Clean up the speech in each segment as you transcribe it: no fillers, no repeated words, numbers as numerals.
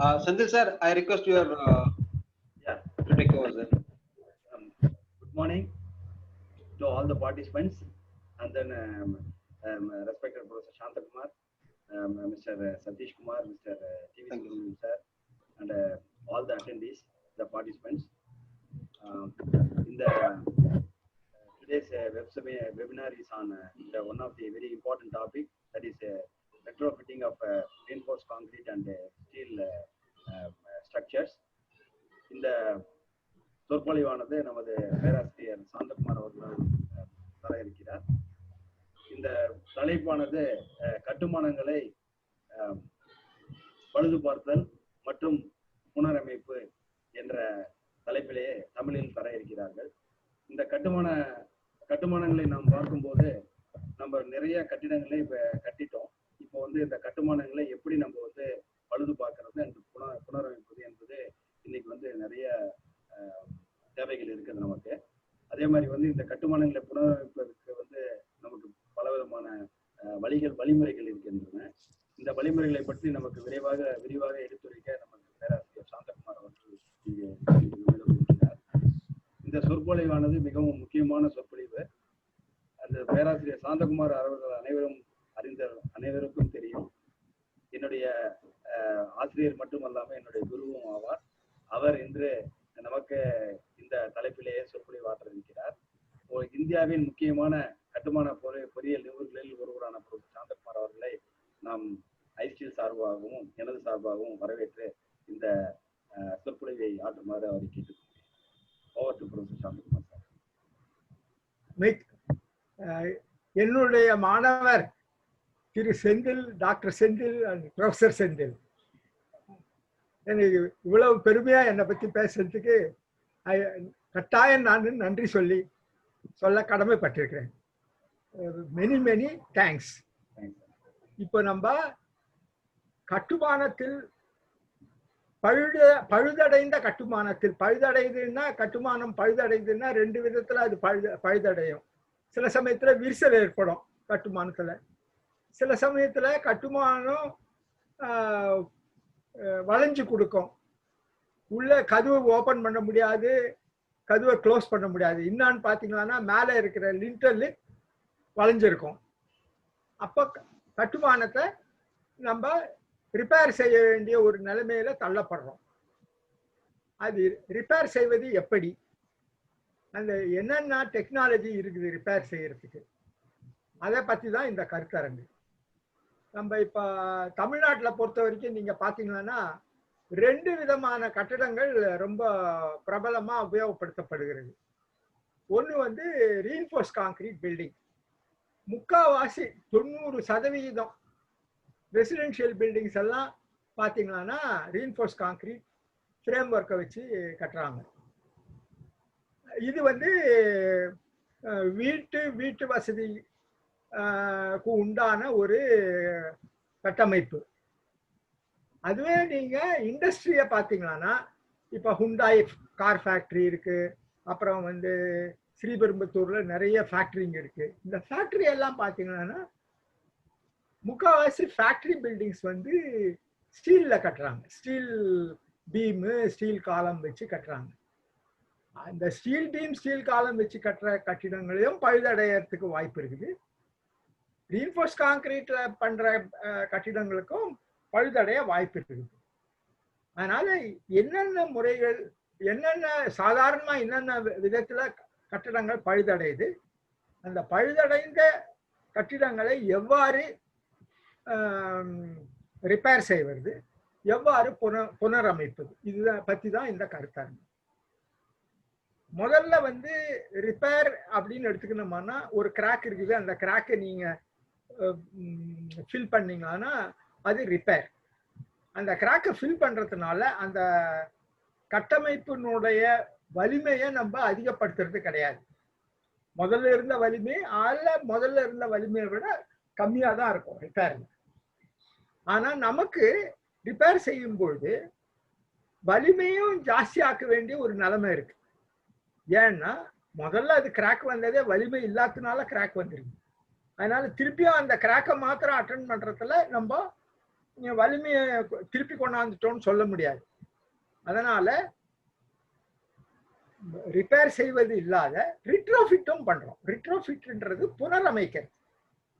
Senthil sir, I request your to take over, sir. Good morning to all the participants, and then respected Professor Shantakumar, Mr. Satish Kumar, Mr. TV Sunil sir, and all the attendees, the participants. In the today's webinar is on one of the very important topic, that is retrofitting of reinforced concrete and steel structures. இந்த சொற்பொழிவானது நமது பேராசிரியர் சாந்தகுமார் அவர்கள் தர இருக்கிறார். இந்த தலைப்பானது கட்டுமானங்களை பழுது பார்த்தல் மற்றும் புனரமைப்பு என்ற தலைப்பிலேயே தமிழில் தர இருக்கிறார்கள். இந்த கட்டுமானங்களை நாம் பார்க்கும்போது நம்ம நிறைய கட்டிடங்களை கட்டிட்டோம். இப்போ இந்த கட்டுமானங்களை எப்படி நம்ம பழுது பார்க்கறது என்று புனரமைப்பது என்பது இன்னைக்கு நிறைய தேவைகள் இருக்குது நமக்கு. அதே மாதிரி இந்த கட்டுமானங்களை புனரமைப்பதற்கு நமக்கு பலவிதமான வழிமுறைகள் இருக்கின்றன. இந்த வழிமுறைகளை பற்றி நமக்கு விரிவாக எடுத்துரைக்க நமக்கு பேராசிரியர் சாந்தகுமார் அவர்கள் இருக்கிறார். இந்த சொற்பொழிவானது மிகவும் முக்கியமான சொற்பொழிவு. அந்த பேராசிரியர் சாந்தகுமார் அவர்கள் அனைவருக்கும் தெரியும். என்னுடைய ஆசிரியர் மட்டுமல்லாமல் என்னுடைய குருவும் ஆவார். அவர் இன்று நமக்கு இந்த தலைப்பிலேயே சொற்பொழிவாற்ற இருக்கிறார். இந்தியாவின் முக்கியமான கட்டுமான பொறியியல் நிபுணர்களில் ஒருவரான ப்ரொஃபசர் சாந்தகுமார் அவர்களை நாம் ஐஸ்டில் சார்பாகவும் எனது சார்பாகவும் வரவேற்று இந்த சொற்பொழிவை ஆற்றுமாறு அவரை கேட்டுக்கொள்கிறேன். Over to professor Santhakumar sir. என்னுடைய மாணவர் திரு Senthil, doctor Senthil and professor Senthil, எனக்கு இவ்வளவு பெருமையா என்னை பத்தி பேசுறதுக்கு கட்டாயம் நான் நன்றி சொல்ல கடமைப்பட்டிருக்கிறேன். Many thanks. இப்போ நம்ம கட்டுமானத்தில் பழுதடைந்த கட்டுமானத்தில் கட்டுமானம் பழுதடைதுன்னா ரெண்டு விதத்துல அது பழுதடையும். சில சமயத்துல விரிசல் ஏற்படும் கட்டுமானத்துல, சில சமயத்துல கட்டுமானம் வளைஞ்சு கொடுக்கும். உள்ள கதவை ஓபன் பண்ண முடியாது, கதவை க்ளோஸ் பண்ண முடியாது. என்னான்னு பாத்தீங்கன்னா மேலே இருக்கிற லிண்டல் வளைஞ்சிருக்கும். அப்போ கட்டுமானத்தை நம்ம ரிப்பேர் செய்ய வேண்டிய ஒரு நிலைமையில தள்ளப்படுறோம். அது ரிப்பேர் செய்வது எப்படி, அந்த என்னென்ன டெக்னாலஜி இருக்குது ரிப்பேர் செய்யறதுக்கு, அதை பத்தி தான் இந்த கருத்தரங்கு. நம்ம இப்ப தமிழ்நாட்டில் பொறுத்த வரைக்கும் நீங்க பாத்தீங்கன்னா ரெண்டு விதமான கட்டிடங்கள் ரொம்ப பிரபலமா உபயோகப்படுத்தப்படுகிறது. ஒன்று ரீஇன்ஃபோர்ஸ் கான்கிரீட் பில்டிங். முக்காவாசி 90% ரெசிடென்ஷியல் பில்டிங்ஸ் எல்லாம் பார்த்தீங்கன்னா ரீஇன்ஃபோர்ஸ் கான்கிரீட் ஃப்ரேம் ஒர்க்கை வச்சு கட்டுறாங்க. இது வீட்டு வசதி உண்டான ஒரு கட்டமைப்பு. அதுவே நீங்க இண்டஸ்ட்ரியை பார்த்தீங்கன்னா இப்போ ஹுண்டாய் கார் ஃபேக்ட்ரி இருக்கு, அப்புறம் ஸ்ரீபெரும்புத்தூர்ல நிறைய ஃபேக்டரிங்க இருக்கு. இந்த ஃபேக்டரி எல்லாம் பார்த்தீங்கன்னா முக்கால்வாசி ஃபேக்டரி பில்டிங்ஸ் ஸ்டீல்ல கட்டுறாங்க. ஸ்டீல் பீமு ஸ்டீல் காலம் வச்சு கட்டுறாங்க. அந்த ஸ்டீல் பீம் ஸ்டீல் காலம் வச்சு கட்டுற கட்டிடங்களையும் பழுதடையறதுக்கு வாய்ப்பு இருக்குது. ரீஇன்ஃபோர்ஸ் கான்கிரீட்ல பண்ற கட்டிடங்களுக்கும் பழுதடைய வாய்ப்பு இருக்குது. அதனால என்னென்ன முறைகள், என்னென்ன சாதாரணமா என்னென்ன விதத்துல கட்டிடங்கள் பழுதடையுது, அந்த பழுதடைந்த கட்டிடங்களை எவ்வாறு ரிப்பேர் செய்வது, எவ்வாறு புனரமைப்பது, இதை பத்தி தான் இந்த கருத்தரங்கு. முதல்ல ரிப்பேர் அப்படின்னு எடுத்துக்கணும்னா ஒரு கிராக் இருக்குது, அந்த கிராக்கை நீங்க ஃபில் பண்ணீங்கன்னா அது ரிப்பேர். அந்த கிராக்கை ஃபில் பண்றதுனால அந்த கட்டமைப்பினுடைய வலிமையை நம்ம அதிகப்படுத்துறது கிடையாது. முதல்ல இருந்த வலிமையை விட கம்மியா தான் இருக்கும் ரிப்பேர். ஆனா நமக்கு ரிப்பேர் செய்யும் பொழுது வலிமையும் ஜாஸ்தி ஆக்க வேண்டிய ஒரு நிலைமை இருக்கு. ஏன்னா முதல்ல அது கிராக் வந்ததே வலிமை இல்லாததுனால கிராக் வந்துருக்கு. அதனால திருப்பியும் அந்த கிராக்கை மாத்திரம் அட்டென்ட் பண்றதுல நம்ம வலிமையை திருப்பி கொண்டாந்துட்டோம்னு சொல்ல முடியாது. அதனால ரிப்பேர் செய்வது இல்லாத ரிட்ரோஃபிட்டும் பண்றோம். ரிட்ரோஃபிட்ன்றது புனரமைக்கிறது,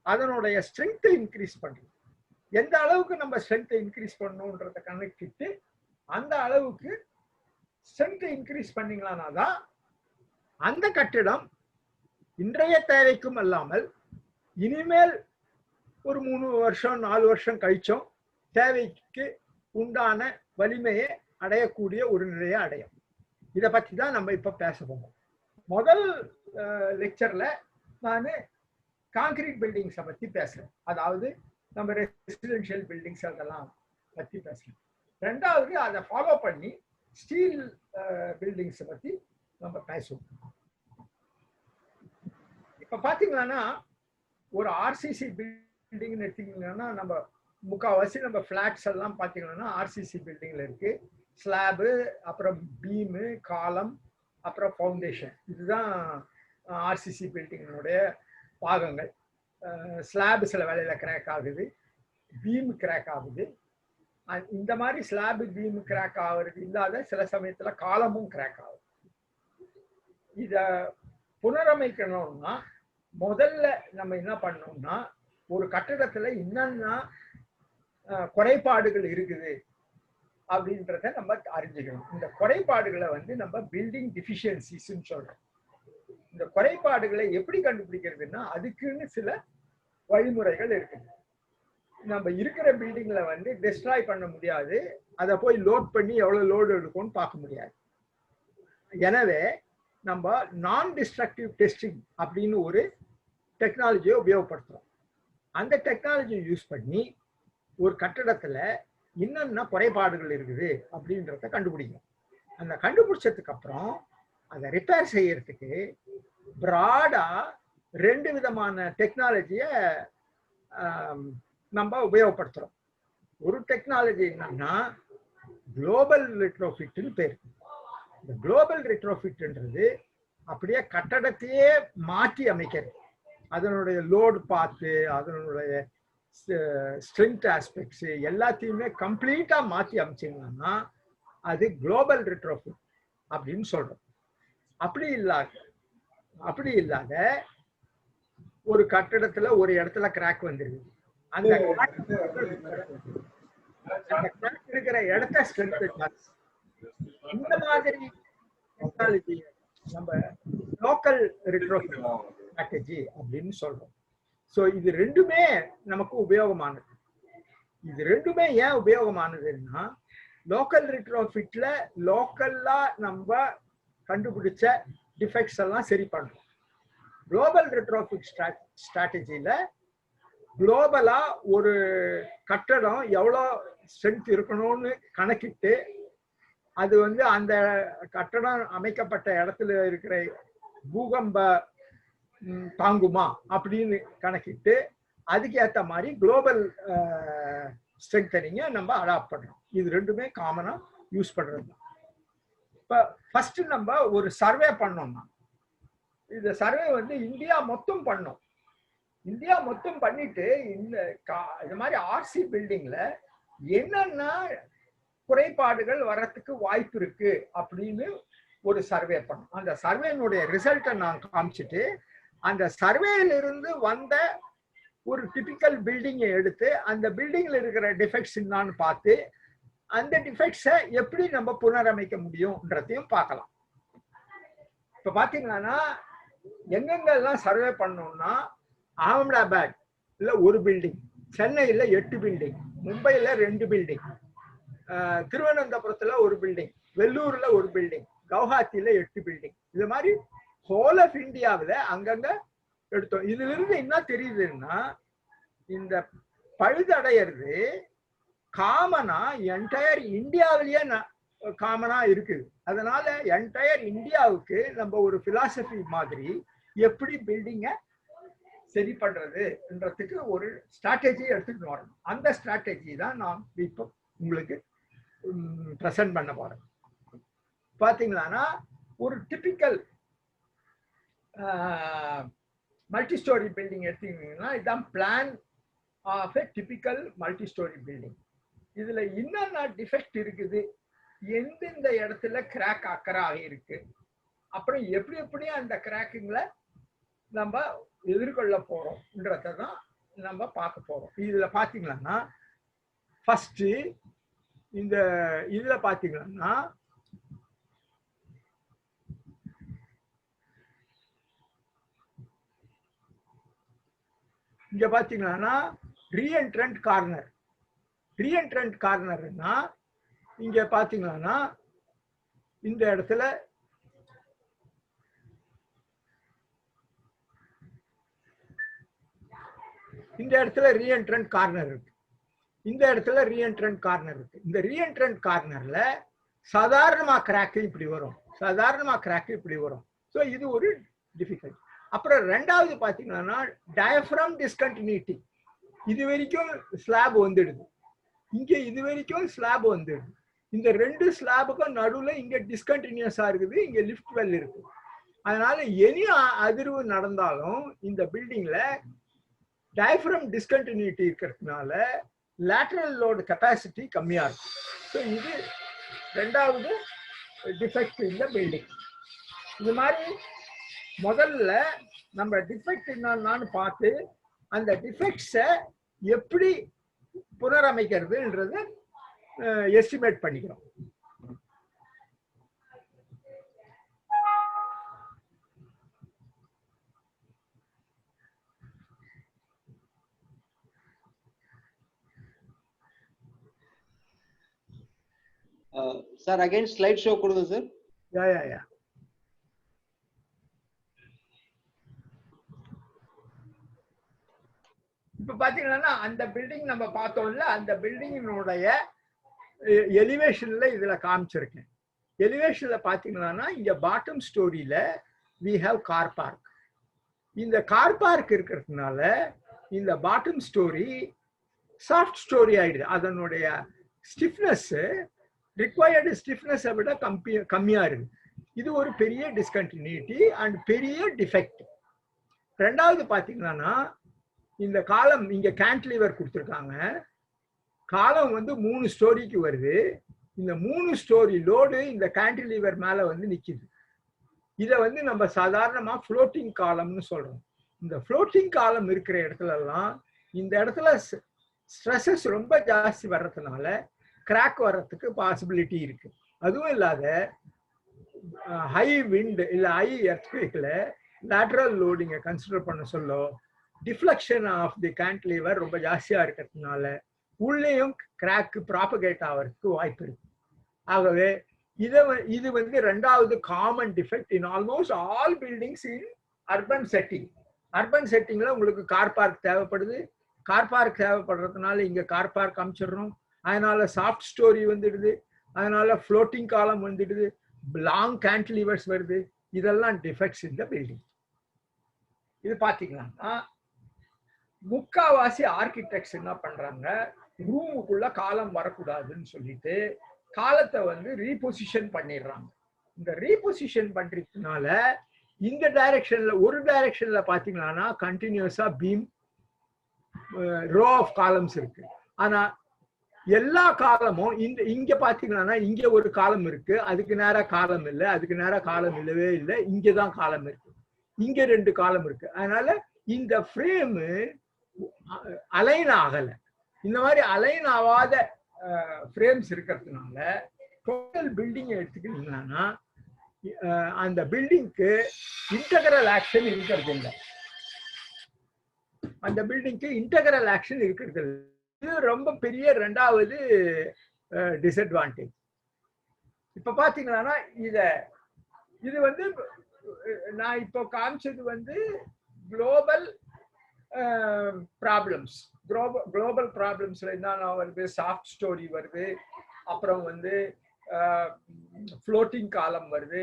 அதனுடைய ஸ்ட்ரென்த்தை இன்க்ரீஸ் பண்றது. எந்த அளவுக்கு நம்ம ஸ்ட்ரென்த்தை இன்க்ரீஸ் பண்ணணுன்றத கணக்கிட்டு அந்த அளவுக்கு ஸ்ட்ரென்த்தை இன்க்ரீஸ் பண்ணீங்களானா தான் அந்த கட்டிடம் இன்றைய தேவைக்கும் அல்லாமல் இனிமேல் ஒரு 3 வருஷம் 4 வருஷம் கழிச்சோம் தேவைக்கு உண்டான வலிமையை அடையக்கூடிய ஒரு நிலையை அடையும். இதை பத்தி தான் நம்ம இப்ப பேச போறோம். முதல் லெக்சர்ல நான் கான்கிரீட் பில்டிங்ஸை பத்தி பேசுறேன், அதாவது நம்ம ரெசிடென்ஷியல் பில்டிங்ஸ் அதெல்லாம் பத்தி பேசுறேன். ரெண்டாவது அதை ஃபாலோ பண்ணி ஸ்டீல் பில்டிங்ஸை பத்தி நம்ம பேசுவோம். இப்ப பாத்தீங்கன்னா ஒரு ஆர்சிசி பில்டிங்னு எடுத்தீங்கன்னா நம்ம முக்கால்வாசி நம்ம ஃபிளாட்ஸ் எல்லாம் பாத்தீங்கன்னா ஆர்சிசி பில்டிங்ல இருக்கு. ஸ்லாபு, அப்புறம் பீமு, காலம், அப்புறம் ஃபவுண்டேஷன், இதுதான் ஆர்சிசி பில்டிங்கினுடைய பாகங்கள். ஸ்லாபு சில வேலையில கிராக் ஆகுது, பீம் கிராக் ஆகுது. இந்த மாதிரி ஸ்லாபு பீம் கிராக் ஆகுறது இல்லாத சில சமயத்துல காலமும் கிராக் ஆகுது. இத புனரமைக்கணும்னா முதல்ல நம்ம என்ன பண்ணோம்னா ஒரு கட்டிடத்துல என்னென்ன குறைபாடுகள் இருக்குது அப்படின்றத நம்ம அறிஞ்சுக்கணும். இந்த குறைபாடுகளை நம்ம பில்டிங் டிஃபிஷியன்சிஸ்ன்னு சொல்றோம். இந்த குறைபாடுகளை எப்படி கண்டுபிடிக்கிறதுன்னா அதுக்குன்னு சில வழிமுறைகள் இருக்குது. நம்ம இருக்கிற பில்டிங்ல டெஸ்ட்ராய் பண்ண முடியாது, அதை போய் லோட் பண்ணி எவ்வளவு லோடு எடுக்கும்னு பார்க்க முடியாது. எனவே நம்ம நான் டிஸ்ட்ரக்டிவ் டெஸ்டிங் அப்படின்னு ஒரு டெக்னாலஜியை உபயோகப்படுத்துறோம். அந்த டெக்னாலஜியை யூஸ் பண்ணி ஒரு கட்டடத்துல என்னென்ன குறைபாடுகள் இருக்குது அப்படின்றத கண்டுபிடிக்கும். அந்த கண்டுபிடிச்சதுக்கு அப்புறம் அதை ரிப்பேர் செய்யறதுக்கு பிராடா 2 விதமான டெக்னாலஜியை நம்ம உபயோகப்படுத்துறோம். ஒரு டெக்னாலஜி என்னன்னா குளோபல் ரெட்ரோஃபிட்னு பேர். இந்த குளோபல் ரெட்ரோஃபிட்ன்றது அப்படியே கட்டடத்தையே மாற்றி அமைக்கிறது. அதனுடைய லோடு பார்த்து அதனுடைய ஸ்ட்ரென்த் ஆஸ்பெக்ட்ஸ் எல்லாத்தையுமே கம்ப்ளீட்டா மாற்றி அமைச்சிங்கன்னா அது குளோபல் ரெட்ரோஃபிட் அப்படின்னு சொல்றோம். அப்படி இல்லாத ஒரு கட்டடத்துல ஒரு இடத்துல கிராக் வந்துருது, அந்த கிராக் இருக்கிற இடத்த ஸ்ட்ரென்த், இந்த மாதிரி டெக்னாலஜி நம்ம லோக்கல் ரெட்ரோஃபிட் ஸ்ட்ராட்டஜி அப்படின்னு சொல்றோம். ஸோ இது ரெண்டுமே நமக்கு உபயோகமானது. இது ரெண்டுமே ஏன் உபயோகமானதுன்னா லோக்கல் ரெட்ரோஃபிட்ல லோக்கல்லா நம்ம கண்டுபிடிச்ச டிஃபெக்ட்ஸ் எல்லாம் சரி பண்றோம். குளோபல் ரெட்ரோஃபிட் ஸ்ட்ராட்டஜியில குளோபலா ஒரு கட்டடம் எவ்வளோ ஸ்ட்ரென்த் இருக்கணும்னு கணக்கிட்டு அது அந்த கட்டடம் அமைக்கப்பட்ட இடத்துல இருக்கிற பூகம்ப தாங்குமா அப்படின்னு கணக்கிட்டு அதுக்கு ஏற்ற மாதிரி குளோபல் ஸ்ட்ரெங்தனிங்க நம்ம அடாப்ட் பண்றோம். இது ரெண்டுமே காமனா யூஸ் பண்றது. இப்ப ஃபர்ஸ்ட் நம்ம ஒரு சர்வே பண்ணோம்னா இந்த சர்வே இந்தியா மொத்தம் பண்ணோம். இந்தியா மொத்தம் பண்ணிட்டு இந்த மாதிரி ஆர்சி பில்டிங்ல என்னென்ன குறைபாடுகள் வர்றதுக்கு வாய்ப்பு இருக்கு அப்படின்னு ஒரு சர்வே பண்ணோம். அந்த சர்வேனுடைய ரிசல்ட்டை நான் காமிச்சிட்டு அந்த சர்வேலிருந்து வந்த ஒரு டிபிக்கல் பில்டிங்கை எடுத்து அந்த பில்டிங்ல இருக்கிற டிஃபெக்ட்ஸ் என்னான்னு பார்த்து அந்த டிஃபெக்ட்ஸை எப்படி நம்ம புனரமைக்க முடியும்ன்றதையும் பார்க்கலாம். இப்ப பாத்தீங்கன்னா எங்கெங்கெல்லாம் சர்வே பண்ணோம்னா அகமதாபாத்ல ஒரு பில்டிங், சென்னையில 8 பில்டிங், மும்பைல 2 பில்டிங், திருவனந்தபுரத்துல ஒரு பில்டிங், வெள்ளூர்ல ஒரு பில்டிங், கவுஹாத்தில 8 பில்டிங், இது மாதிரி ஹோல் ஆஃப் இந்தியாவில் அங்கங்க எடுத்தோம். இதுல இருந்து என்ன தெரியுதுன்னா இந்த பழுதடையிறது காமனா என்டையர் இந்தியாவிலேயே காமனா இருக்குது. அதனால என்டையர் இந்தியாவுக்கு நம்ம ஒரு பிலாசபி மாதிரி எப்படி பில்டிங்க சரி பண்றதுன்றதுக்கு ஒரு ஸ்ட்ராட்டஜி எடுத்துட்டு வரணும். அந்த ஸ்ட்ராட்டஜி தான் நான் இப்போ உங்களுக்கு ப்ரெசென்ட் பண்ண போறேன். பாத்தீங்கன்னா ஒரு டிபிக்கல் மல்டி ஸ்டோரி பில்டிங் எடுத்தீங்கன்னா இதுதான் plan of a typical multi story building. இதுல என்னென்ன டிஃபெக்ட் இருக்குது, எந்தெந்த இடத்துல கிராக் அக்கறாக இருக்கு, அப்புறம் எப்படி அந்த கிராக்குங்களை நம்ம எதிர்கொள்ள போறோம்ன்றத தான் நம்ம பார்க்க போறோம். இதுல பாத்தீங்கன்னா ஃபர்ஸ்ட் இந்த இதுல பாத்தீங்கன்னா இங்க பாத்தீங்கன்னா ரீஎன்ட்ரன்ட் கார்னர். ரீஎன்ட்ரன்ட் கார்னர்னா இங்க பாத்தீங்கன்னா இந்த இடத்துல ரீஎன்ட்ரன்ட் கார்னர் இருக்கு. இந்த இடத்துல ரீஎன்ட்ரன்ட் கார்னர் இருக்கு. இந்த ரீஎன்ட்ரன்ட் கார்னர்ல சாதாரணமா கிராக் இப்படி வரும், சாதாரணமா கிராக் இப்படி வரும். ஸோ இது ஒரு டிஃபிகல்ட். அப்புறம் ரெண்டாவது பாத்தீங்கன்னா டயஃப்ரம் டிஸ்கண்டினியூட்டி. இது வரைக்கும் ஸ்லாப் வந்துடுது, இங்க இது வரைக்கும் ஸ்லாப் வந்துடுது. இந்த ரெண்டு ஸ்லாபுக்கும் நடுவில் இங்க டிஸ்கண்டினியூஸா இருக்குது, இங்க லிஃப்ட் வெல் இருக்கு. அதனால எனி அதிர்வு நடந்தாலும் இந்த பில்டிங்ல டயஃப்ரம் டிஸ்கண்டினியூட்டி இருக்கிறதுனால லேட்டரல் லோடு கெப்பாசிட்டி கம்மியா இருக்கும். ஸோ இது ரெண்டாவது டிஃபெக்ட் இந்த பில்டிங். இது மாதிரி முதல்ல நம்ம டிஃபெக்ட் என்னன்னு பார்த்து அந்த டிஃபெக்ட்ஸை எப்படி புனரமைக்கிறதுன்றது எஸ்டிமேட் பண்ணிக்கிறோம். Sir, again slide show கொடுங்க sir. Yeah. இப்ப பாத்தீங்கன்னா அந்த பில்டிங் நம்ம பார்த்தோம்ல, அந்த பில்டிங்கினுடைய எலிவேஷன்ல இதுல காமிச்சிருக்கேன். எலிவேஷன்ல பாத்தீங்கன்னா இங்க பாட்டம் ஸ்டோரியில we have கார் பார்க். இந்த கார் பார்க் இருக்கிறதுனால இந்த பாட்டம் ஸ்டோரி சாஃப்ட் ஸ்டோரி ஆயிடுது. அதனுடைய ஸ்டிஃப்னஸ் ரிக்வயர்டு ஸ்டிஃப்னஸை விட கம்மியா இருக்கு. இது ஒரு பெரிய டிஸ்கண்டினியூட்டி அண்ட் பெரிய டிஃபெக்ட். ரெண்டாவது பாத்தீங்கன்னா இந்த காலம் இங்க கேன்டிலீவர் கொடுத்துருக்காங்க. காலம் வந்து 3 ஸ்டோரிக்கு வருது. இந்த 3 ஸ்டோரி லோடு இந்த கேன்டிலீவர் மேல வந்து நிக்குது. இதை வந்து நம்ம சாதாரணமா ஃப்ளோட்டிங் காலம்னு சொல்றோம். இந்த ஃப்ளோட்டிங் காலம் இருக்கிற இடத்துல எல்லாம் இந்த இடத்துல ஸ்ட்ரெஸ்ஸஸ் ரொம்ப ஜாஸ்தி வர்றதுனால கிராக் வர்றதுக்கு பாசிபிலிட்டி இருக்கு. அதுவும் இல்லாத ஹை விண்ட் இல்ல ஹை எர்த்குவேக்ல லேட்டரல் லோடிங்கை கன்சிடர் பண்ண சொல்ல டிஃப்ளெக்ஷன் ஆஃப் தி கேன்டிலீவர் ரொம்ப ஜாஸ்தியா இருக்கிறதுனால உள்ளேயும் கிராக் ப்ராபகேட் ஆகிறதுக்கு வாய்ப்பு இருக்கு. ஆகவே இது வந்து ரெண்டாவது common defect in almost all buildings in urban setting. Urban செட்டிங்ல உங்களுக்கு கார் பார்க் தேவைப்படுது. கார் பார்க் தேவைப்படுறதுனால இங்க கார் பார்க் அமைச்சிடுறோம். அதனால சாஃப்ட் ஸ்டோரி வந்துடுது, அதனால ஃப்ளோட்டிங் காலம் வந்துடுது, லாங் கேன்டிலீவர்ஸ் வருது. இதெல்லாம் டிஃபெக்ட்ஸ் இந்த பில்டிங். இது பாத்தீங்கன்னா முக்காவாசி ஆர்கிடெக்ட்ஸ் என்ன பண்றாங்க, ரூமுக்குள்ள காலம் வரக்கூடாதுன்னு சொல்லிட்டு காலத்தை வந்து ரீபொசிஷன் பண்ணிடுறாங்க. இந்த ரீபொசிஷன் பண்றதுனால இந்த டைரக்ஷன்ல ஒரு டைரக்ஷன்ல பாத்தீங்கன்னா கண்டினியூஸா பீம் ரோ ஆஃப் காலம்ஸ் இருக்கு. ஆனா எல்லா காலமும் இங்க பாத்தீங்கன்னா இங்க ஒரு காலம் இருக்கு, அதுக்கு நேரா காலம் இல்லை, அதுக்கு நேரா காலம் இல்லவே இல்லை, இங்கதான் காலம் இருக்கு, இங்க 2 காலம் இருக்கு. அதனால இந்த ஃப்ரேம் அலைன் ஆகல. இந்த மாதிரி அலைன் ஆகாத ஃப்ரேம்ஸ் இருக்கிறதுனால டோட்டல் பில்டிங் எடுத்துக்கிட்டீங்கன்னா அந்த பில்டிங்க்கு இன்டெகிரல் ஆக்ஷன் இருக்கிறது இல்லை. அந்த பில்டிங்க்கு இன்டெகிரல் ஆக்ஷன் இருக்கிறது இல்லை. இது ரொம்ப பெரிய ரெண்டாவது டிஸ்அட்வான்டேஜ். இப்ப பாத்தீங்கன்னா இது வந்து நான் இப்போ காமிச்சது வந்து குளோபல் ப்ராப்ளம்ஸ். குளோபல் ப்ராப்ளம்ஸ்ல என்னென்ன வருது, சாஃப்ட் ஸ்டோரி வருது, அப்புறம் வந்து ஃப்ளோட்டிங் காலம் வருது,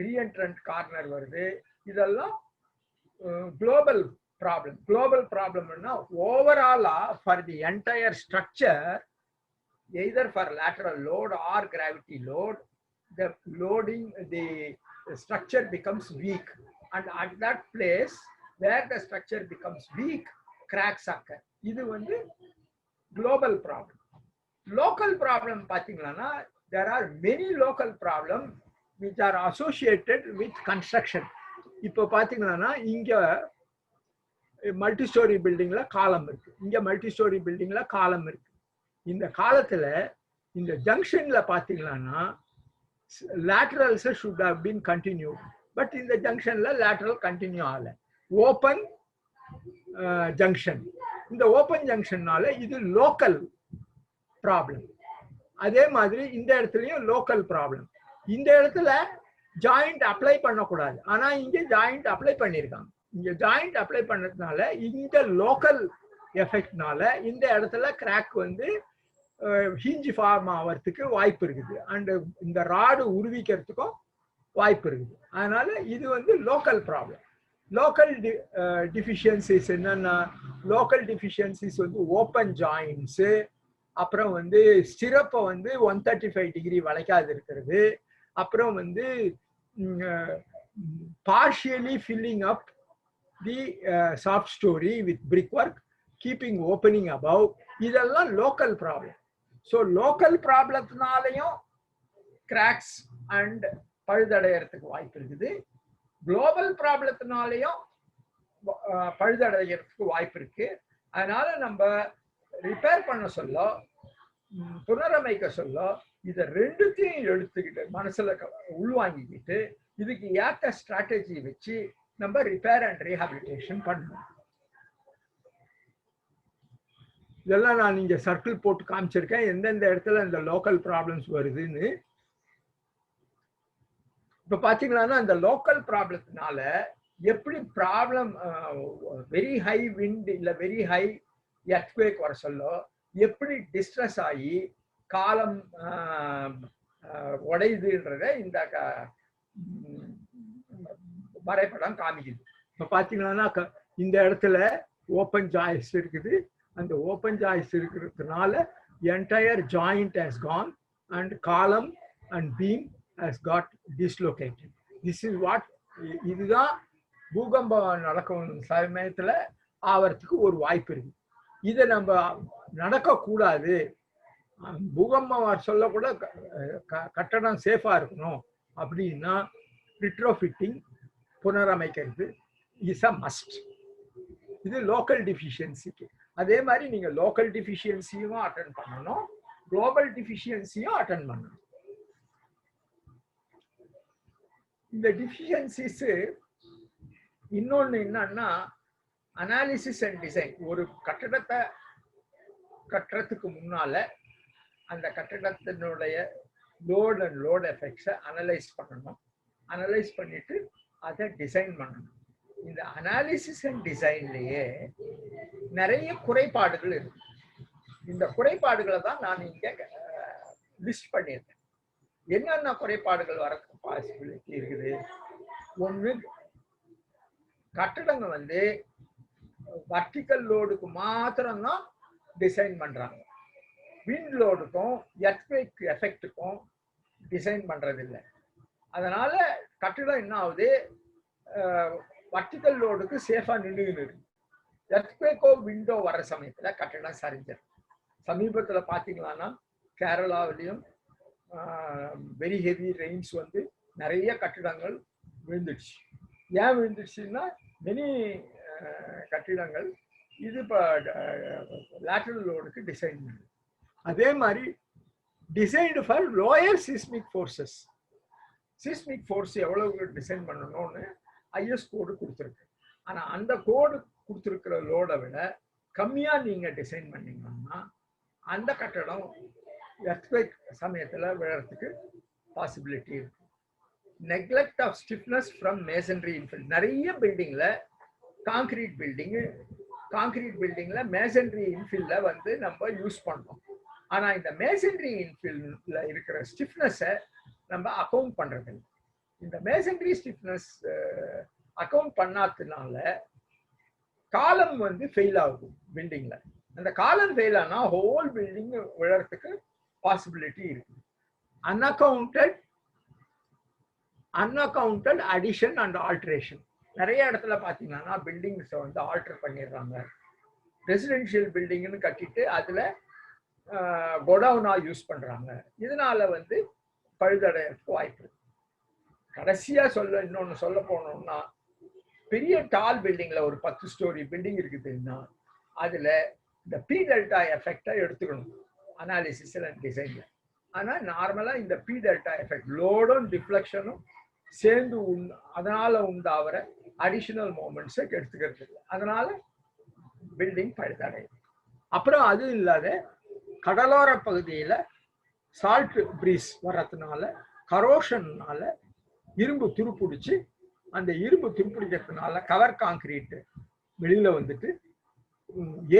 ரீஎன்ட்ரன்ட் கார்னர் வருது. இதெல்லாம் குளோபல் ப்ராப்ளம். குளோபல் ப்ராப்ளம்னா ஓவராலா for the entire structure either for lateral load or gravity load the loading the structure becomes weak, and at that place where the structure becomes weak cracks occur. இது வந்து global problem. local problem பாத்தீங்கன்னா there are many local problems which are associated with construction. இப்போ பாத்தீங்கன்னா இங்க multi story பில்டிங்ல காலம் இருக்கு, இங்க மல்டி ஸ்டோரி பில்டிங்ல காலம் இருக்கு. இந்த காலத்துல இந்த ஜங்ஷன்ல பாத்தீங்கன்னா laterals should have been continued, but in the junction la lateral continue ஆகல. ஓபன் ஜங்ஷன், இந்த ஓபன் ஜங்ஷன்னால இது லோக்கல் ப்ராப்ளம். அதே மாதிரி இந்த இடத்துலயும் லோக்கல் ப்ராப்ளம். இந்த இடத்துல ஜாயிண்ட் அப்ளை பண்ணக்கூடாது, ஆனா இங்க ஜாயிண்ட் அப்ளை பண்ணிருக்காங்க. இங்க ஜாயிண்ட் அப்ளை பண்ணதுனால இந்த லோக்கல் எஃபெக்ட்னால இந்த இடத்துல கிராக் வந்து ஹிஞ்ச் ஃபார்ம் ஆகிறதுக்கு வாய்ப்பு இருக்குது, அண்ட் இந்த ராடு உருவிக்கிறதுக்கும் வாய்ப்பு இருக்குது. அதனால இது வந்து லோக்கல் ப்ராப்ளம். லோக்கல் டிஃபிஷியன்சிஸ் என்னன்னா, லோக்கல் டிஃபிஷியன்சிஸ் வந்து ஓப்பன் ஜாயின்ட்ஸு, அப்புறம் வந்து ஸ்டிரப்பை வந்து 135 டிகிரி வளைக்காது இருக்கிறது, அப்புறம் வந்து partially filling up the soft story with brickwork, keeping opening above. இதெல்லாம் லோக்கல் ப்ராப்ளம். ஸோ லோக்கல் ப்ராப்ளத்தினாலையும் கிராக்ஸ் அண்ட் பழுதடைகிறதுக்கு வாய்ப்பு இருக்குது. குளோபல் ப்ராப்ளத்தினாலையும் பழுதடைகிறதுக்கு வாய்ப்பு இருக்கு. அதனால நம்ம ரிப்பேர் பண்ண சொல்ல, புனரமைக்க சொல்ல, இதை ரெண்டுத்தையும் எடுத்துக்கிட்டு மனசுல உள்வாங்கிக்கிட்டு இதுக்கு ஏற்ற ஸ்ட்ராட்டஜி வச்சு நம்ம ரிப்பேர் அண்ட் ரீஹாபிலிட்டேஷன் பண்ணணும். இதெல்லாம் நான் இங்க சர்க்கிள் போட்டு காமிச்சிருக்கேன், எந்தெந்த இடத்துல இந்த லோக்கல் ப்ராப்ளம்ஸ் வருதுன்னு. இப்ப பாத்தீங்கன்னா அந்த லோக்கல் ப்ராப்ளத்தினால எப்படி ப்ராப்ளம் வெரி ஹை விண்ட் இல்ல வெரி ஹை எர்த்குவேக் வர சொல்ல எப்படி டிஸ்ட்ரெஸ் ஆகி காலம் உடையுதுன்றத இந்த வரைபடம் காமிக்குது. இப்ப பாத்தீங்கன்னா இந்த இடத்துல ஓப்பன் ஜாய்ஸ் இருக்குது, அந்த ஓப்பன் ஜாய்ஸ் இருக்கிறதுனால entire joint has gone and column and beam has got dislocated. This is what, இதுதான் பூகம்பம் நடக்கும் சமயத்துல ஆவறதுக்கு ஒரு வாய்ப்பு இருக்கு. இதை நம்ம நடக்கக்கூடாது, பூகம்பம் சொல்லக்கூட கட்டடம் சேஃபா இருக்கணும் அப்படின்னா ரிட்ரோஃபிட்டிங் புனரமைக்கிறது இஸ் அ மஸ்ட். இது லோக்கல் டிஃபிஷியன்சிக்கு. அதே மாதிரி நீங்க லோக்கல் டிஃபிஷியன்சியும் அட்டென்ட் பண்ணணும், குளோபல் டிஃபிஷியன்சியும் அட்டென்ட் பண்ணணும். இந்த டிஃபிஷியன்சிஸ் இன்னொன்னு என்னன்னா அனாலிசிஸ் அண்ட் டிசைன். ஒரு கட்டடத்தை கட்டுறதுக்கு முன்னால அந்த கட்டடத்தினுடைய லோட் அண்ட் லோட் எஃபெக்ட்ஸை அனலைஸ் பண்ணணும், அனலைஸ் பண்ணிட்டு அதை டிசைன் பண்ணணும். இந்த அனாலிசிஸ் அண்ட் டிசைன்லயே நிறைய குறைபாடுகள் இருக்கு. இந்த குறைபாடுகளை தான் நான் இங்க லிஸ்ட் பண்ணியிருக்கேன். என்னென்ன குறைபாடுகள் வர பாசிபிலிட்டி இருக்குது? ஒன்று, கட்டடங்க வந்து வர்டிக்கல் லோடுக்கு மாத்திரம்தான் டிசைன் பண்றாங்க, விண்ட் லோடுக்கும் எர்த்குவேக் எஃபெக்டுக்கும் டிசைன் பண்றது இல்லை. அதனால கட்டிடம் என்ன ஆகுது, வர்டிக்கல் லோடுக்கு சேஃபா நின்றுன்னு இருக்கு. எர்த்குவேக்கோ விண்டோ வர சமயத்துல கட்டிடம் சரிஞ்சிடும். சமீபத்துல பாத்தீங்கன்னா கேரளாவிலையும் வெரி ஹெவி ரெயின்ஸ் வந்து நிறைய கட்டிடங்கள் விழுந்துடுச்சு. ஏன் விழுந்துடுச்சுன்னா மெனி கட்டிடங்கள் இது இப்போ லேட்டரல் லோடுக்கு டிசைன் பண்ணுது. அதே மாதிரி designed for lower seismic forces. Seismic force எவ்வளவு டிசைன் பண்ணணும்னு ஐஎஸ் கோடு கொடுத்துருக்கு. ஆனால் அந்த கோடு கொடுத்துருக்கிற லோடை விட கம்மியாக நீங்கள் டிசைன் பண்ணீங்கன்னா அந்த கட்டடம் எர்த்குவேக் சமயத்தில் விழறதுக்கு பாசிபிலிட்டி இருக்கு. Neglect of stiffness from masonry infill. நிறைய பில்டிங்ல காங்கிரீட் பில்டிங்ல மேசன்ரி இன்ஃபில்ல வந்து நம்ம யூஸ் பண்றோம். ஆனா இந்த மேசன்ரி இன்ஃபில்ல இருக்கிற ஸ்டிஃப்னஸை நம்ம அக்கௌண்ட் பண்றது இல்லை. இந்த மேசன்ரி ஸ்டிஃப்னஸ் அக்கௌண்ட் பண்ணாததுனால காலம் வந்து ஃபெயில் ஆகுது பில்டிங்ல. அந்த காலம் ஃபெயில் ஆனா ஹோல் பில்டிங் விழறதுக்கு பாசிபிலிட்டி இருக்கு. அன்அக்கவுண்டட் அடிஷன் அண்ட் ஆல்ட்ரேஷன். நிறைய இடத்துல பாத்தீங்கன்னா பில்டிங்ஸை வந்து ஆல்டர் பண்ணிடுறாங்க. ரெசிடென்ஷியல் பில்டிங்னு கட்டிட்டு அதுல கொடவுனா யூஸ் பண்றாங்க. இதனால வந்து பழுதடையறதுக்கு வாய்ப்பு இருக்கு. கடைசியா இன்னொன்னு சொல்ல போனோம்னா, பெரிய டால் பில்டிங்ல ஒரு 10 ஸ்டோரி பில்டிங் இருக்குதுன்னா அதுல இந்த பி டெல்டா எஃபெக்டை எடுத்துக்கணும் அனாலிசிஸ்ல டிசைன்ல. ஆனா நார்மலா இந்த பி டெல்டா எஃபெக்ட் லோடும் டிஃப்ளெக்ஷனும் சேர்ந்து அதனால உண்டாகிற அடிஷனல் மூமெண்ட்ஸை எடுத்துக்கிறது இல்லை. அதனால பில்டிங் பழுதடையும். அப்புறம் அது இல்லாத கடலோர பகுதியில சால்ட் பிரீஸ் வர்றதுனால கரோஷன்னால இரும்பு துருப்பிடிச்சு அந்த இரும்பு துருப்பிடிக்கிறதுனால கவர் கான்கிரீட் வெளியில வந்துட்டு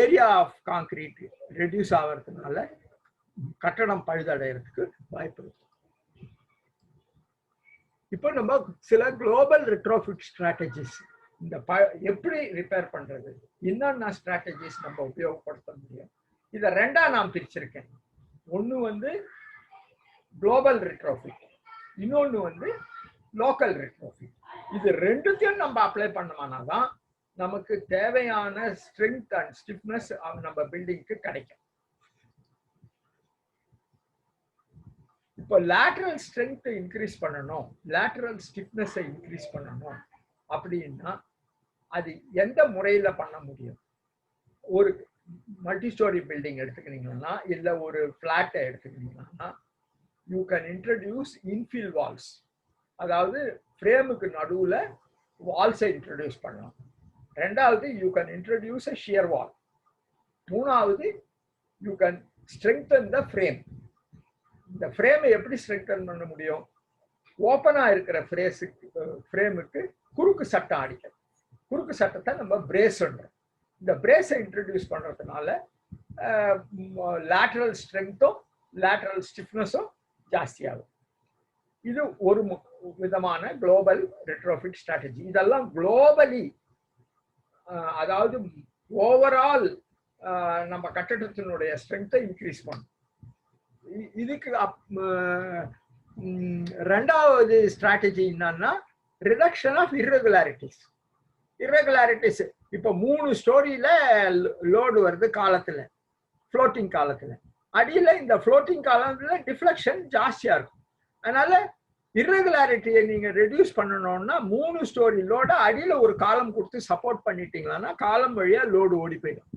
ஏரியா ஆஃப் கான்கிரீட் ரெடியூஸ் ஆகிறதுனால கட்டடம் பழுதடைகிறதுக்கு வாய்ப்பு இருக்கு. இப்போ நம்ம சில குளோபல் ரெட்ரோஃபிட் ஸ்ட்ராட்டஜிஸ் இந்த எப்படி ரிப்பேர் பண்றது, என்னென்ன ஸ்ட்ராட்டஜிஸ் நம்ம உபயோகப்படுத்த முடியும், இதை ரெண்டா நான் பிரிச்சிருக்கேன். ஒன்று வந்து குளோபல் ரெட்ரோஃபிட், இன்னொன்று வந்து லோக்கல் ரெட்ரோஃபிட். இது ரெண்டுத்தையும் நம்ம அப்ளை பண்ணோம்னா தான் நமக்கு தேவையான ஸ்ட்ரென்த் அண்ட் ஸ்டிஃப்னஸ் நம்ம பில்டிங்க்கு கிடைக்கும். இப்போ லேட்டரல் ஸ்ட்ரென்த் இன்க்ரீஸ் பண்ணணும், லேட்டரல் ஸ்டிஃப்னஸை இன்க்ரீஸ் பண்ணணும் அப்படின்னா அது எந்த முறையில பண்ண முடியும்? ஒரு மல்டி ஸ்டோரி பில்டிங் எடுத்துக்கிட்டீங்கன்னா இல்லை ஒரு ஃபிளாட்டை எடுத்துக்கிட்டீங்கன்னா you can introduce infill walls. அதாவது ஃப்ரேமுக்கு நடுவில் வால்ஸை இன்ட்ரடியூஸ் பண்ணலாம். ரெண்டாவது you can introduce a shear wall. மூணாவது you can strengthen the frame. இந்த ஃப்ரேமை எப்படி ஸ்ட்ரெங்தன் பண்ண முடியும்? ஓப்பனாக இருக்கிற ஃப்ரேமுக்கு குறுக்கு சட்டம் அடிக்கும். குறுக்கு சட்டத்தை நம்ம பிரேஸ்ன்றோம். இந்த பிரேஸை இன்ட்ரடியூஸ் பண்ணுறதுனால லேட்டரல் ஸ்ட்ரெங்த்தும் லேட்டரல் ஸ்டிஃப்னஸும் ஜாஸ்தியாகும். இது ஒரு விதமான குளோபல் ரெட்ரோஃபிட் ஸ்ட்ராட்டஜி. இதெல்லாம் குளோபலி, அதாவது ஓவரால் நம்ம கட்டடத்தினுடைய ஸ்ட்ரெங்த்தை இன்க்ரீஸ் பண்ணும். இதுக்கு ரெண்டாவது ஸ்ட்ராட்டஜி என்னன்னா ரிடக்ஷன் ஆஃப் இர்ரெகுலாரிட்டிஸ். இர்ரெகுலாரிட்டிஸ் இப்போ 3 ஸ்டோரியில லோடு வருது காலத்துல, ஃப்ளோட்டிங் காலத்துல. அடியில் இந்த ஃப்ளோட்டிங் காலத்துல டிஃப்ளெக்ஷன் ஜாஸ்தியா இருக்கும். அதனால இர்ரெகுலாரிட்டியை நீங்க ரெடியூஸ் பண்ணணும்னா 3 ஸ்டோரி லோட அடியில ஒரு காலம் கொடுத்து சப்போர்ட் பண்ணிட்டீங்கன்னா காலம் வழியா லோடு ஓடி போயிடும்.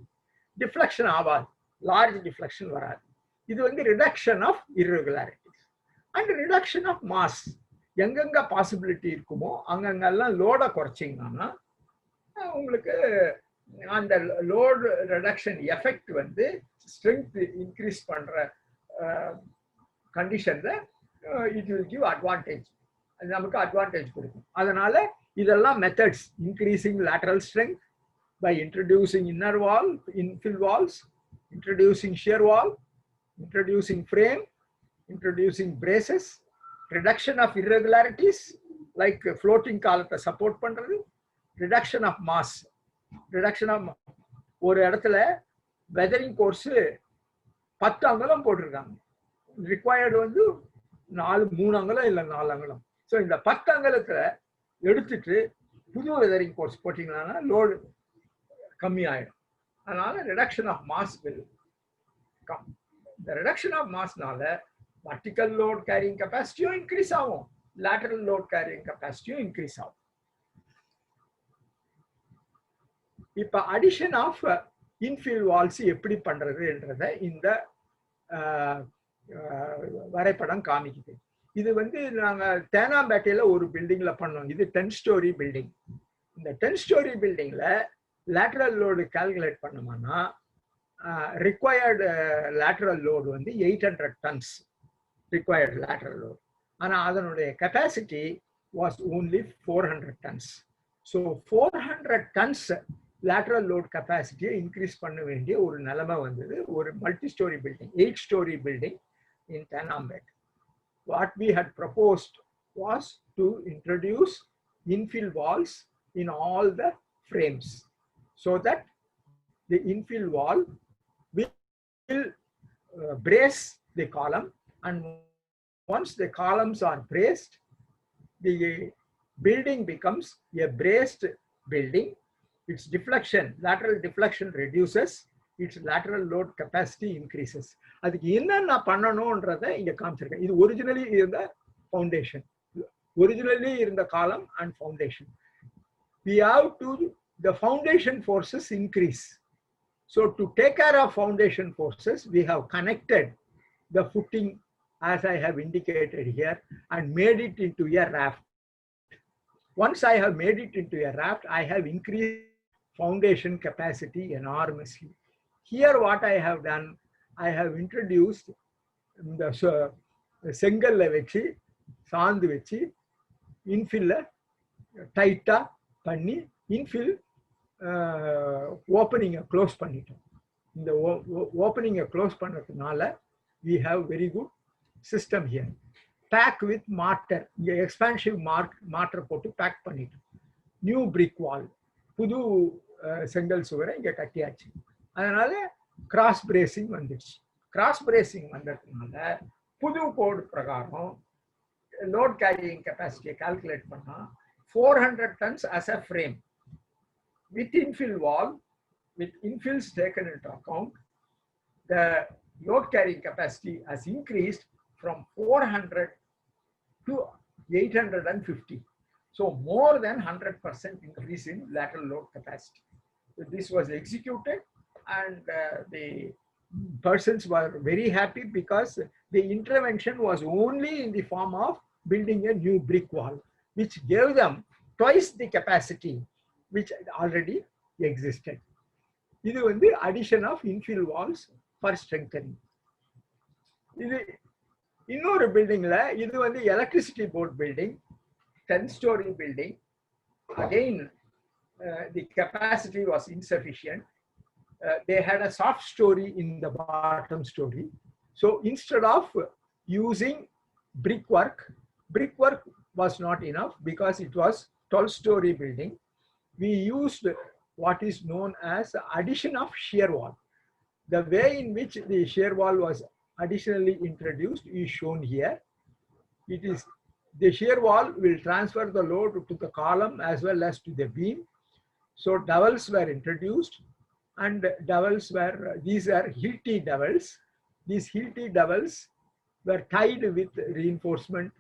டிஃப்ளெக்ஷன் ஆகாது, லார்ஜ் டிஃப்ளெக்ஷன் வராது. இது வந்து reduction of irregularities and reduction of mass. எங்கெங்க பாசிபிலிட்டி இருக்குமோ அங்கங்கெல்லாம் லோடை குறைச்சிங்கன்னா உங்களுக்கு அந்த லோடு ரிடக்ஷன் எஃபெக்ட் வந்து ஸ்ட்ரென்த் இன்க்ரீஸ் பண்ற கண்டிஷன்ல இட் வில் கிவ் அட்வான்டேஜ். அது நமக்கு அட்வான்டேஜ் கொடுக்கும். அதனால இதெல்லாம் methods. Increasing lateral strength by introducing inner wall, infill walls, introducing shear wall, introducing frame, introducing braces, reduction of irregularities like floating காலத்தை support பண்றது, reduction of mass. reduction of ஒரு இடத்துல weathering course 10 அங்குலம் போட்டிருக்காங்க, required வந்து 3 அங்குலம் இல்லை 4 அங்குலம். ஸோ இந்த 10 அங்குலத்துல எடுத்துட்டு புது வெதரிங் கோர்ஸ் போட்டீங்கன்னா லோடு கம்மி ஆயிடும். அதனால reduction of mass will come. இந்த ரிடக்ஷன் ஆஃப் மாஸ்னால vertical load carrying capacity increase ஆகும், lateral load carrying capacity increase ஆகும். இப்ப அடிஷன் ஆஃப் இன்ஃபில் வால்ஸ் எப்படி பண்றதுன்றத இந்த வரைபடம் காமிக்குது. இது வந்து நாங்க தேனாம்பேட்டையில ஒரு பில்டிங்ல பண்ணோம். இது 10 ஸ்டோரி பில்டிங். இந்த 10 ஸ்டோரி பில்டிங்ல லேட்டரல் லோடு கால்குலேட் பண்ணோம்னா ரிக்வயர்டு லேட்டரல் லோடு வந்து 800 tons required lateral load. ஆனா அதனுடைய capacity was only 400 tons. So 400 tons lateral load capacity increase பண்ண வேண்டிய ஒரு நிலைமை வந்தது ஒரு multi story building, 8 story building in Thanambet. What we had proposed was to introduce infill walls in all the frames so that the infill wall will brace the column, and once the columns are braced, the building becomes a braced building. Its deflection, lateral deflection reduces, its lateral load capacity increases. அதுக்கு என்னென்ன பண்ணணும்ன்றதை இங்க காமிச்சிருக்கேன். இது originally இருந்த foundation, originally இருந்த காலம் and foundation. We have to, the foundation forces increase. So to take care of foundation forces, we have connected the footing as I have indicated here and made it into a raft. Once I have made it into a raft, I have increased foundation capacity enormously. Here what I have done, I have introduced the செங்கல்ல வச்சு சாந்து வச்சு இன்ஃபில்ல டைட்டா பண்ணி infill ஓப்பனிங்கை close பண்ணிட்டோம். இந்த ஓப்பனிங்கை close பண்ணுறதுனால we have very good system here. Pack with mortar, இங்க expansive mortar போட்டு back பண்ணிட்டோம். நியூ பிரிக் வால், புது செங்கல் சுவரை இங்க கட்டியாச்சு. அதனால கிராஸ் பிரேசிங் வந்துடுச்சு. கிராஸ் பிரேசிங் வந்ததுனால புது கோடு பிரகாரம் லோட் கேரியிங் கெப்பாசிட்டியை கால்குலேட் பண்ணா 400 tons as a frame. With infill wall, with infills taken into account, the load carrying capacity has increased from 400 to 850. So more than 100% increase in lateral load capacity. So this was executed and the persons were very happy because the intervention was only in the form of building a new brick wall, which gave them twice the capacity which already existed. This is the addition of infill walls for strengthening. This இன்னொரு பில்டிங்ல இது வந்து electricity board building, 10-story building. Again, the capacity was insufficient. They had a soft story in the bottom story. So instead of using brickwork was not enough because it was 12-story building. We used what is known as addition of shear wall. The way in which the shear wall was additionally introduced is shown here. It is the shear wall will transfer the load to the column as well as to the beam. So dowels were introduced, and dowels were, these are Hilti dowels. These Hilti dowels were tied with reinforcement,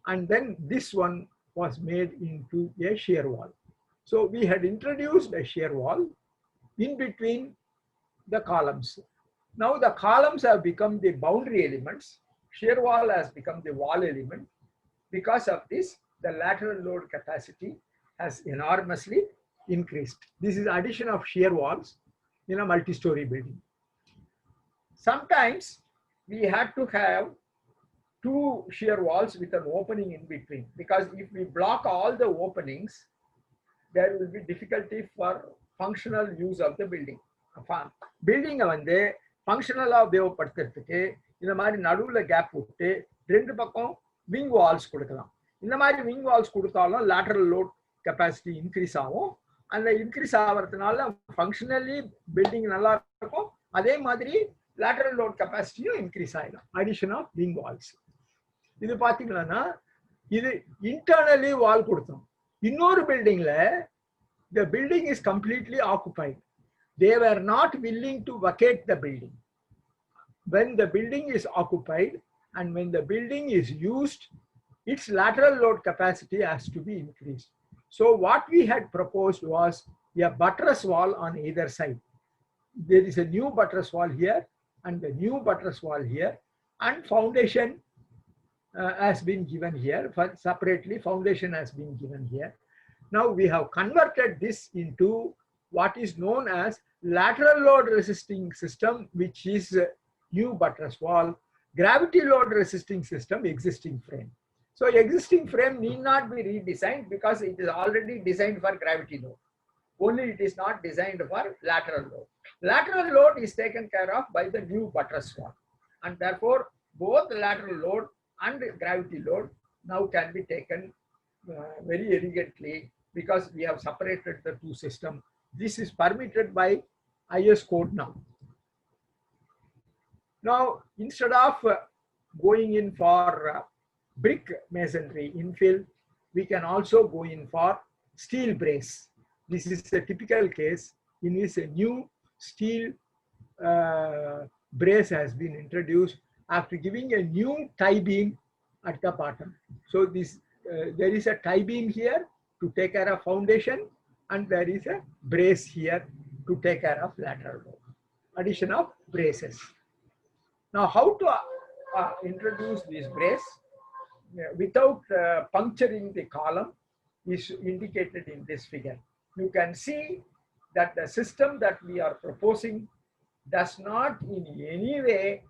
and then this one was made into a shear wall. So we had introduced a shear wall in between the columns. Now the columns have become the boundary elements. Shear wall has become the wall element. Because of this, the lateral load capacity has enormously increased. This is addition of shear walls in a multi-story building. Sometimes we had to have two shear walls with an opening in between, because if we block all the openings, there will be difficulty for functional use of the building. Building வந்து ஃபங்க்ஷனலா உபயோகப்படுத்துறதுக்கு இந்த மாதிரி நடுவுல gap விட்டு ரெண்டு பக்கம் wing Waals கொடுக்கலாம். இந்த மாதிரி விங் வால்ஸ் கொடுத்தாலும் லேட்டரல் லோட் கெப்பாசிட்டி இன்க்ரீஸ் ஆகும். அந்த இன்க்ரீஸ் ஆகிறதுனால ஃபங்க்ஷனலி பில்டிங் நல்லா இருக்கும், அதே மாதிரி லேட்டரல் லோட் கெப்பாசிட்டியும் இன்க்ரீஸ் ஆகிடும். Addition of wing walls. இது பார்த்தீங்கன்னா இது இன்டர்னலி வால் கொடுத்தோம். இன்னொரு பில்டிங்ல the building is completely occupied. They were not willing to vacate the building. When the building is occupied and when the building is used, its lateral load capacity has to be increased. So what we had proposed was a buttress wall on either side. There is a new buttress wall here and the new buttress wall here, and foundation has been given here. Separately, foundation has been given here. Now we have converted this into what is known as lateral load resisting system, which is new buttress wall, gravity load resisting system, existing frame. So existing frame need not be redesigned because it is already designed for gravity load. Only it is not designed for lateral load. Lateral load is taken care of by the new buttress wall, and therefore both lateral load and gravity load now can be taken very elegantly because we have separated the two systems. This is permitted by IS code now. Now, instead of going in for brick masonry infill, we can also go in for steel brace. This is a typical case in which a new steel brace has been introduced after giving a new tie beam at the bottom. So this there is a tie beam here to take care of foundation, and there is a brace here to take care of lateral load. Addition of braces. Now, how to introduce this brace without puncturing the column is indicated in this figure. You can see that the system that we are proposing does not in any way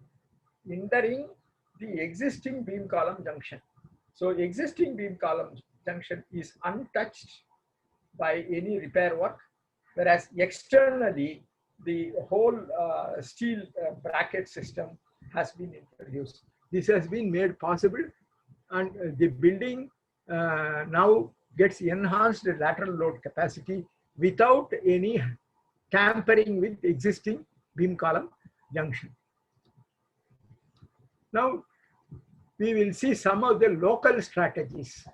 hindering the existing beam column junction. So existing beam column junction is untouched by any repair work, whereas externally the whole steel bracket system has been introduced. This has been made possible, and the building now gets enhanced lateral load capacity without any tampering with existing beam column junction. Now we will see some of the local strategies.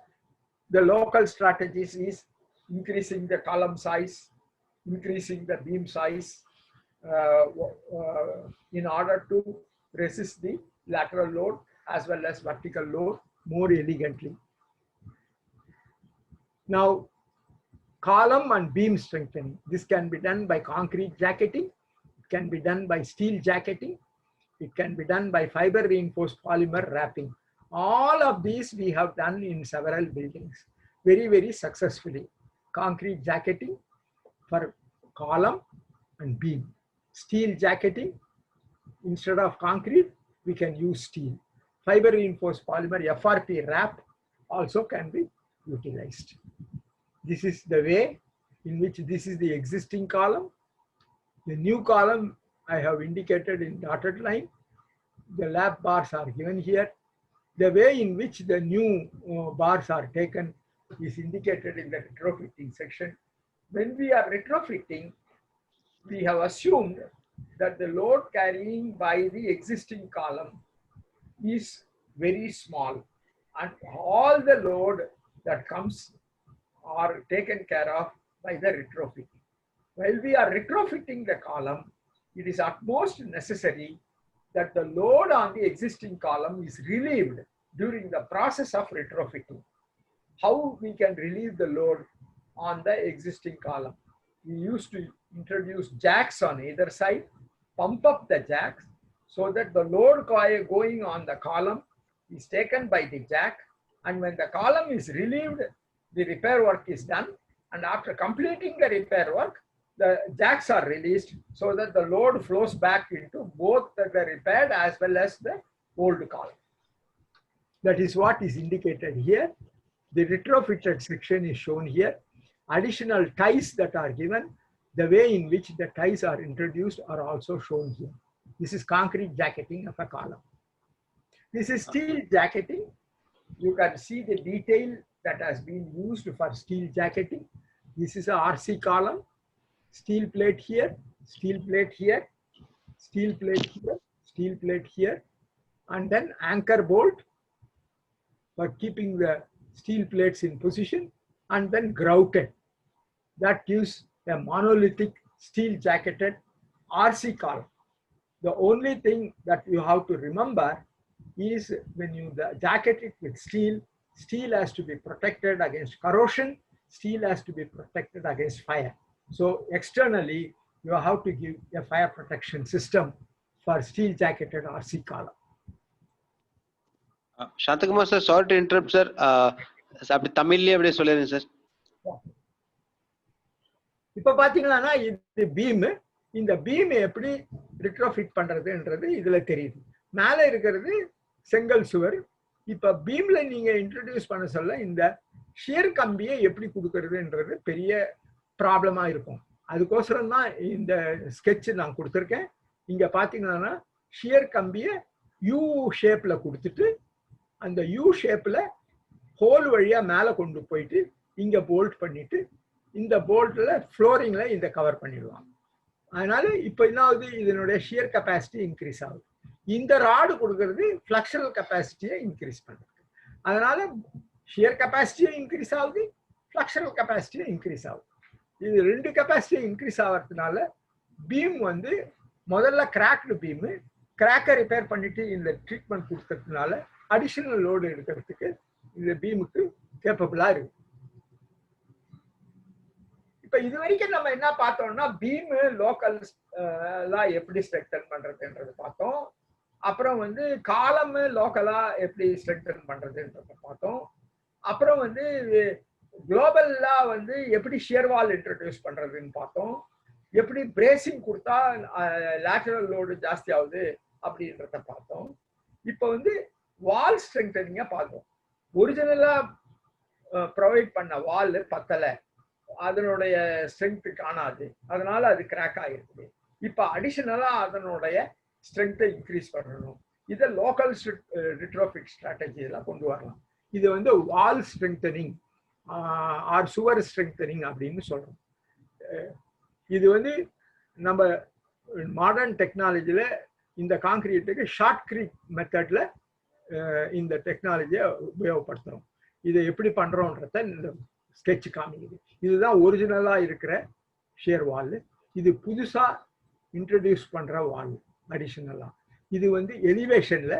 The local strategies is increasing the column size, increasing the beam size in order to resist the lateral load as well as vertical load more elegantly. Now, column and beam strengthening. This can be done by concrete jacketing. It can be done by steel jacketing. It can be done by fiber reinforced polymer wrapping. All of these we have done in several buildings very, very successfully. Concrete jacketing for column and beam. Steel jacketing, instead of concrete, we can use steel. Fiber reinforced polymer FRP wrap also can be utilized. This is the way in which this is the existing column. The new column I have indicated in dotted line. The lap bars are given here. The way in which the new bars are taken is indicated in the retrofitting section. When we are retrofitting, we have assumed that the load carrying by the existing column is very small, and all the load that comes are taken care of by the retrofitting. While we are retrofitting the column, it is at most necessary that the load on the existing column is relieved during the process of retrofitting. How we can relieve the load on the existing column? We used to introduce jacks on either side, pump up the jacks so that the load going on the column is taken by the jack, and when the column is relieved, the repair work is done, and after completing the repair work, the jacks are released so that the load flows back into both the repaired as well as the old column. That is what is indicated here. The retrofitted section is shown here. Additional ties that are given, the way in which the ties are introduced are also shown here. This is concrete jacketing of a column. This is steel jacketing. You can see the detail that has been used for steel jacketing. This is a RC column, steel plate here, steel plate here, steel plate here, steel plate here, and then anchor bolt for keeping the steel plates in position, and then grouted. That gives a monolithic steel jacketed RC column. The only thing that you have to remember is when you jacket it with steel, steel has to be protected against corrosion, steel has to be protected against fire. So externally, you have to give a fire protection system for steel jacketed RC column. Shantakumar sir, sorry to interrupt sir. அப்படி தமிழ்லயே அப்படியே சொல்லிருங்க sir. இப்ப பாத்தீங்கன்னா இது beam, இந்த beam எப்படி ரிட்ரோஃபிட் பண்றதுன்றது இதுல தெரியுது. மேல இருக்கிறது செங்கல் சுவர். இப்ப பீம்ல நீங்க இன்ட்ரோடியூஸ் பண்ண சொல்ல இந்த ஷியர் கம்பியை எப்படி கொடுக்கறதுன்றது பெரிய ப்ராப்ளமா இருக்கும். அதுக்கோசரம் தான் இந்த ஸ்கெட்ச் நான் கொடுத்துருக்கேன். இங்க பாத்தீங்கன்னா ஷியர் கம்பியை யூ ஷேப்ல கொடுத்துட்டு அந்த யூ ஷேப்ல ஹோல் வழியா மேல கொண்டு போயிட்டு இங்க போல்ட் பண்ணிட்டு இந்த போல்ட்ல ஃப்ளோரிங்ல இந்த கவர் பண்ணிடுவாங்க. அதனால இப்ப என்ன ஆகுது, இதனுடைய ஷியர் கெப்பாசிட்டி இன்க்ரீஸ் ஆகுது. இந்த ராடு கொடுக்கறது ஃபிளக்ஷனல் கெப்பாசிட்டியை இன்க்ரீஸ் பண்ணுது. அதனால ஷியர் கெப்பாசிட்டியும் இன்க்ரீஸ் ஆகுது, ஃபிளக்ஷனல் கெப்பாசிட்டியும் இன்க்ரீஸ் ஆகுது. இது ரெண்டு கெப்பாசிட்டியும் இன்க்ரீஸ் ஆகிறதுனால பீம் வந்து முதல்ல கிராக்டு பீமு, கிராக்கை ரிப்பேர் பண்ணிட்டு இந்த ட்ரீட்மெண்ட் கொடுக்கறதுனால அடிஷனல் லோடு எடுக்கிறதுக்கு இந்த பீமுக்கு கேப்பபிளா இருக்கு. இப்ப இது வரைக்கும் நம்ம என்ன பார்த்தோம்னா பீமு லோக்கல் எப்படி ஸ்ட்ரெங்தன் பண்றதுன்றது பார்த்தோம். அப்புறம் வந்து காலம் லோக்கலா எப்படி ஸ்ட்ரெங்தன் பண்றதுன்றத பார்த்தோம். அப்புறம் வந்து குளோபல்லா வந்து எப்படி ஷியர் வால் இன்ட்ரடியூஸ் பண்றதுன்னு பார்த்தோம். எப்படி பிரேசிங் கொடுத்தா லேட்டரல் லோடு ஜாஸ்தி ஆகுது அப்படின்றத பார்த்தோம். இப்போ வந்து வால் ஸ்ட்ரெங்தனிங்க பார்த்தோம். ஒரிஜினலா ப்ரொவைட் பண்ண வால் பத்தலை, அதனுடைய ஸ்ட்ரென்த் காணாது, அதனால அது கிராக் ஆகிருக்குது. இப்போ அடிஷனலா அதனுடைய ஸ்ட்ரென்த்தை இன்க்ரீஸ் பண்ணணும். இதை லோக்கல் ரிட்ரோஃபிட் ஸ்ட்ராட்டஜி எல்லாம் கொண்டு வரலாம். இது வந்து வால் ஸ்ட்ரெங்தனிங் ஆர் சுவர் ஸ்ட்ரெங்தனிங் அப்படின்னு சொல்றோம். இது வந்து நம்ம மாடர்ன் டெக்னாலஜியில இந்த கான்கிரீட்டுக்கு ஷார்ட் கிரீக் மெத்தட்ல இந்த டெக்னாலஜியை உபயோகப்படுத்துறோம். இதை எப்படி பண்றோன்றத இந்த ஸ்கெட்ச் காமிக்குது. இதுதான் ஒரிஜினலா இருக்கிற ஷியர் வால். இது புதுசா இன்ட்ரடியூஸ் பண்ற வால் அடிஷனலா. இது வந்து எலிவேஷன்ல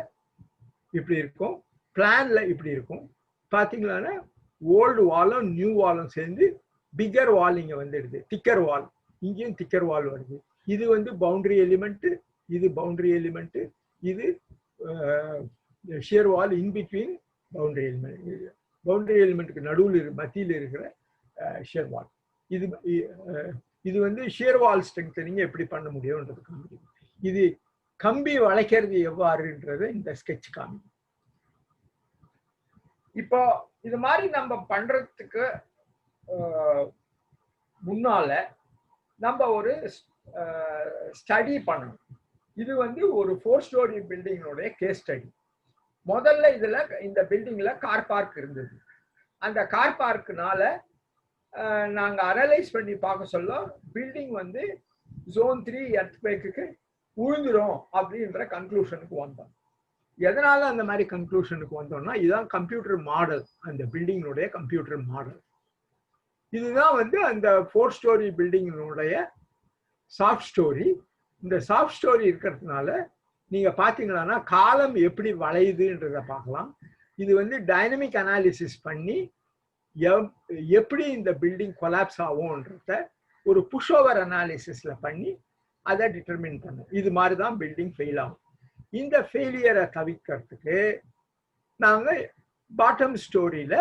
இப்படி இருக்கும், பிளான்ல இப்படி இருக்கும். பாத்தீங்களா ஓல்டு வாலும் நியூ வாலும் சேர்ந்து பிக்கர் வால் இங்க வந்துடுது, திக்கர் வால். இங்கேயும் திக்கர் வால் வருது. இது வந்து பவுண்டரி எலிமெண்ட், இது பவுண்டரி எலிமெண்ட், இது shear wall in between boundary element. Boundary எலிமெண்ட்டுக்கு நடுவில் மத்தியில் இருக்கிற ஷியர் வால். இது வந்து ஷியர் வால் ஸ்ட்ரெங்தனிங் எப்படி பண்ண முடியும்ன்றது காமிக்கும். இது கம்பி வளைக்கிறது எவ்வாறுன்றது இந்த ஸ்கெட்ச் காமிக்கும். இப்போ இது மாதிரி நம்ம பண்றதுக்கு முன்னால நம்ம ஒரு ஸ்டடி பண்ணணும். இது வந்து ஒரு 4 ஸ்டோரி பில்டிங்கோட கேஸ் ஸ்டடி. முதல்ல இதுல இந்த பில்டிங்ல கார் பார்க் இருந்தது. அந்த கார் பார்க்குனால நாங்க அனலைஸ் பண்ணி பார்க்க சொல்ல பில்டிங் வந்து zone 3 எர்த்குவேக்கு உழுந்துரும் அப்படின்ற கன்க்ளூஷனுக்கு வந்தோம். எதனால அந்த மாதிரி கன்க்ளூஷனுக்கு வந்தோம்னா இதுதான் கம்ப்யூட்டர் மாடல், அந்த பில்டிங்கினுடைய கம்ப்யூட்டர் மாடல். இதுதான் வந்து அந்த 4 ஸ்டோரி பில்டிங்கினுடைய சாஃப்ட் ஸ்டோரி. இந்த சாஃப்ட் ஸ்டோரி இருக்கிறதுனால நீங்க பாத்தீங்கன்னா காலம் எப்படி வளையுதுன்றத பார்க்கலாம். இது வந்து டைனமிக் அனாலிசிஸ் பண்ணி எப்படி இந்த பில்டிங் கொலாப்ஸ் ஆகும்ன்றத ஒரு புஷ் ஓவர் அனாலிசிஸ்ல பண்ணி அதை டிட்டர்மின் பண்ணும். இது மாதிரி தான் பில்டிங் ஃபெயில் ஆகும். இந்த ஃபெயிலியரை தவிர்க்கிறதுக்கு நாங்க பாட்டம் ஸ்டோரியில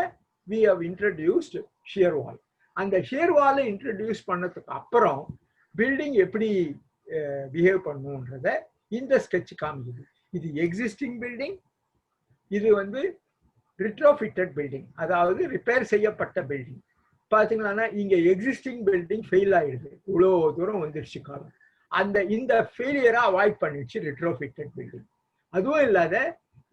we have introduced shear wall. அந்த ஷியர் வாலை இன்ட்ரடியூஸ் பண்ணதுக்கு அப்புறம் பில்டிங் எப்படி பிஹேவ் பண்ணுன்றத இந்த ஸ்கெட்ச் காமிக்குது. இது எக்ஸிஸ்டிங் பில்டிங், இது வந்து ரிட்ரோஃபிட்டட் பில்டிங், அதாவது ரிப்பேர் செய்யப்பட்ட பில்டிங். பாத்தீங்கன்னா இங்க எக்ஸிஸ்டிங் பில்டிங் ஃபெயில் ஆயிடுது, இவ்வளோ தூரம் வந்துருச்சு காலம். இந்த ஃபெயிலியரை அவாய்ட் பண்ணிடுச்சு ரிட்ரோஃபிட்டட் பில்டிங். அதுவும் இல்லாத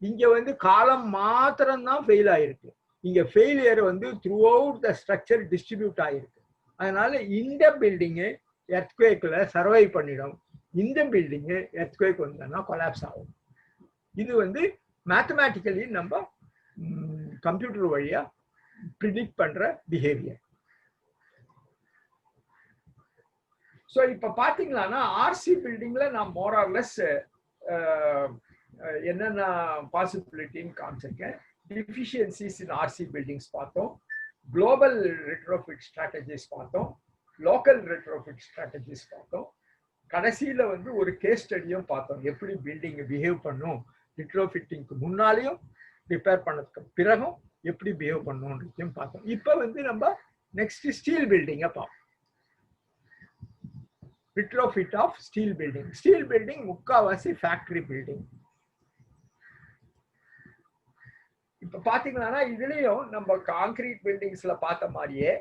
இங்க வந்து காலம் மாத்திரம்தான் ஃபெயில் ஆயிருக்கு. இங்க ஃபெயிலியர் வந்து through out the structure distribute ஆயிருக்கு. அதனால இந்த பில்டிங்கு எர்த்குவேக்ல சர்வைவ் பண்ணிடும். இந்த பில்டிங்கு எர்த்குவேக் வந்தா கொலாப்ஸ் ஆகும். இது வந்து மேத்தமேட்டிக்கலி நம்ம கம்ப்யூட்டர் வழியா ப்ரிடிக்ட் பண்ற பிஹேவியர். ஸோ இப்போ பார்த்தீங்கன்னா ஆர்சி பில்டிங்ல நான் மோரார்லெஸ் என்னென்ன பாசிபிலிட்டின்னு காமிச்சிருக்கேன். டிஃபிஷியன்சிஸ் இன் ஆர்சி பில்டிங்ஸ் பார்த்தோம், குளோபல் ரெட்ரோஃபிட் ஸ்ட்ராட்டஜிஸ் பார்த்தோம், லோக்கல் ரெட்ரோஃபிட் ஸ்ட்ராட்டஜிஸ் பார்த்தோம். கடைசியில் வந்து ஒரு கேஸ் ஸ்டடியும் பார்த்தோம், எப்படி பில்டிங் பிஹேவ் பண்ணும் ரெட்ரோஃபிட்டிங்க்கு முன்னாலேயும் ரிப்பேர் பண்ணதுக்கு பிறகும் எப்படி பிஹேவ் பண்ணுன்றதையும் பார்த்தோம். இப்போ வந்து நம்ம நெக்ஸ்ட் ஸ்டீல் பில்டிங்கை பார்ப்போம். Retrofit of steel building. Steel building முக்காவாசி ஃபேக்டரி பில்டிங். இப்ப பாத்தீங்கன்னா இதுலயும் நம்ம கான்கிரீட் பில்டிங்ஸ்ல பார்த்த மாதிரியே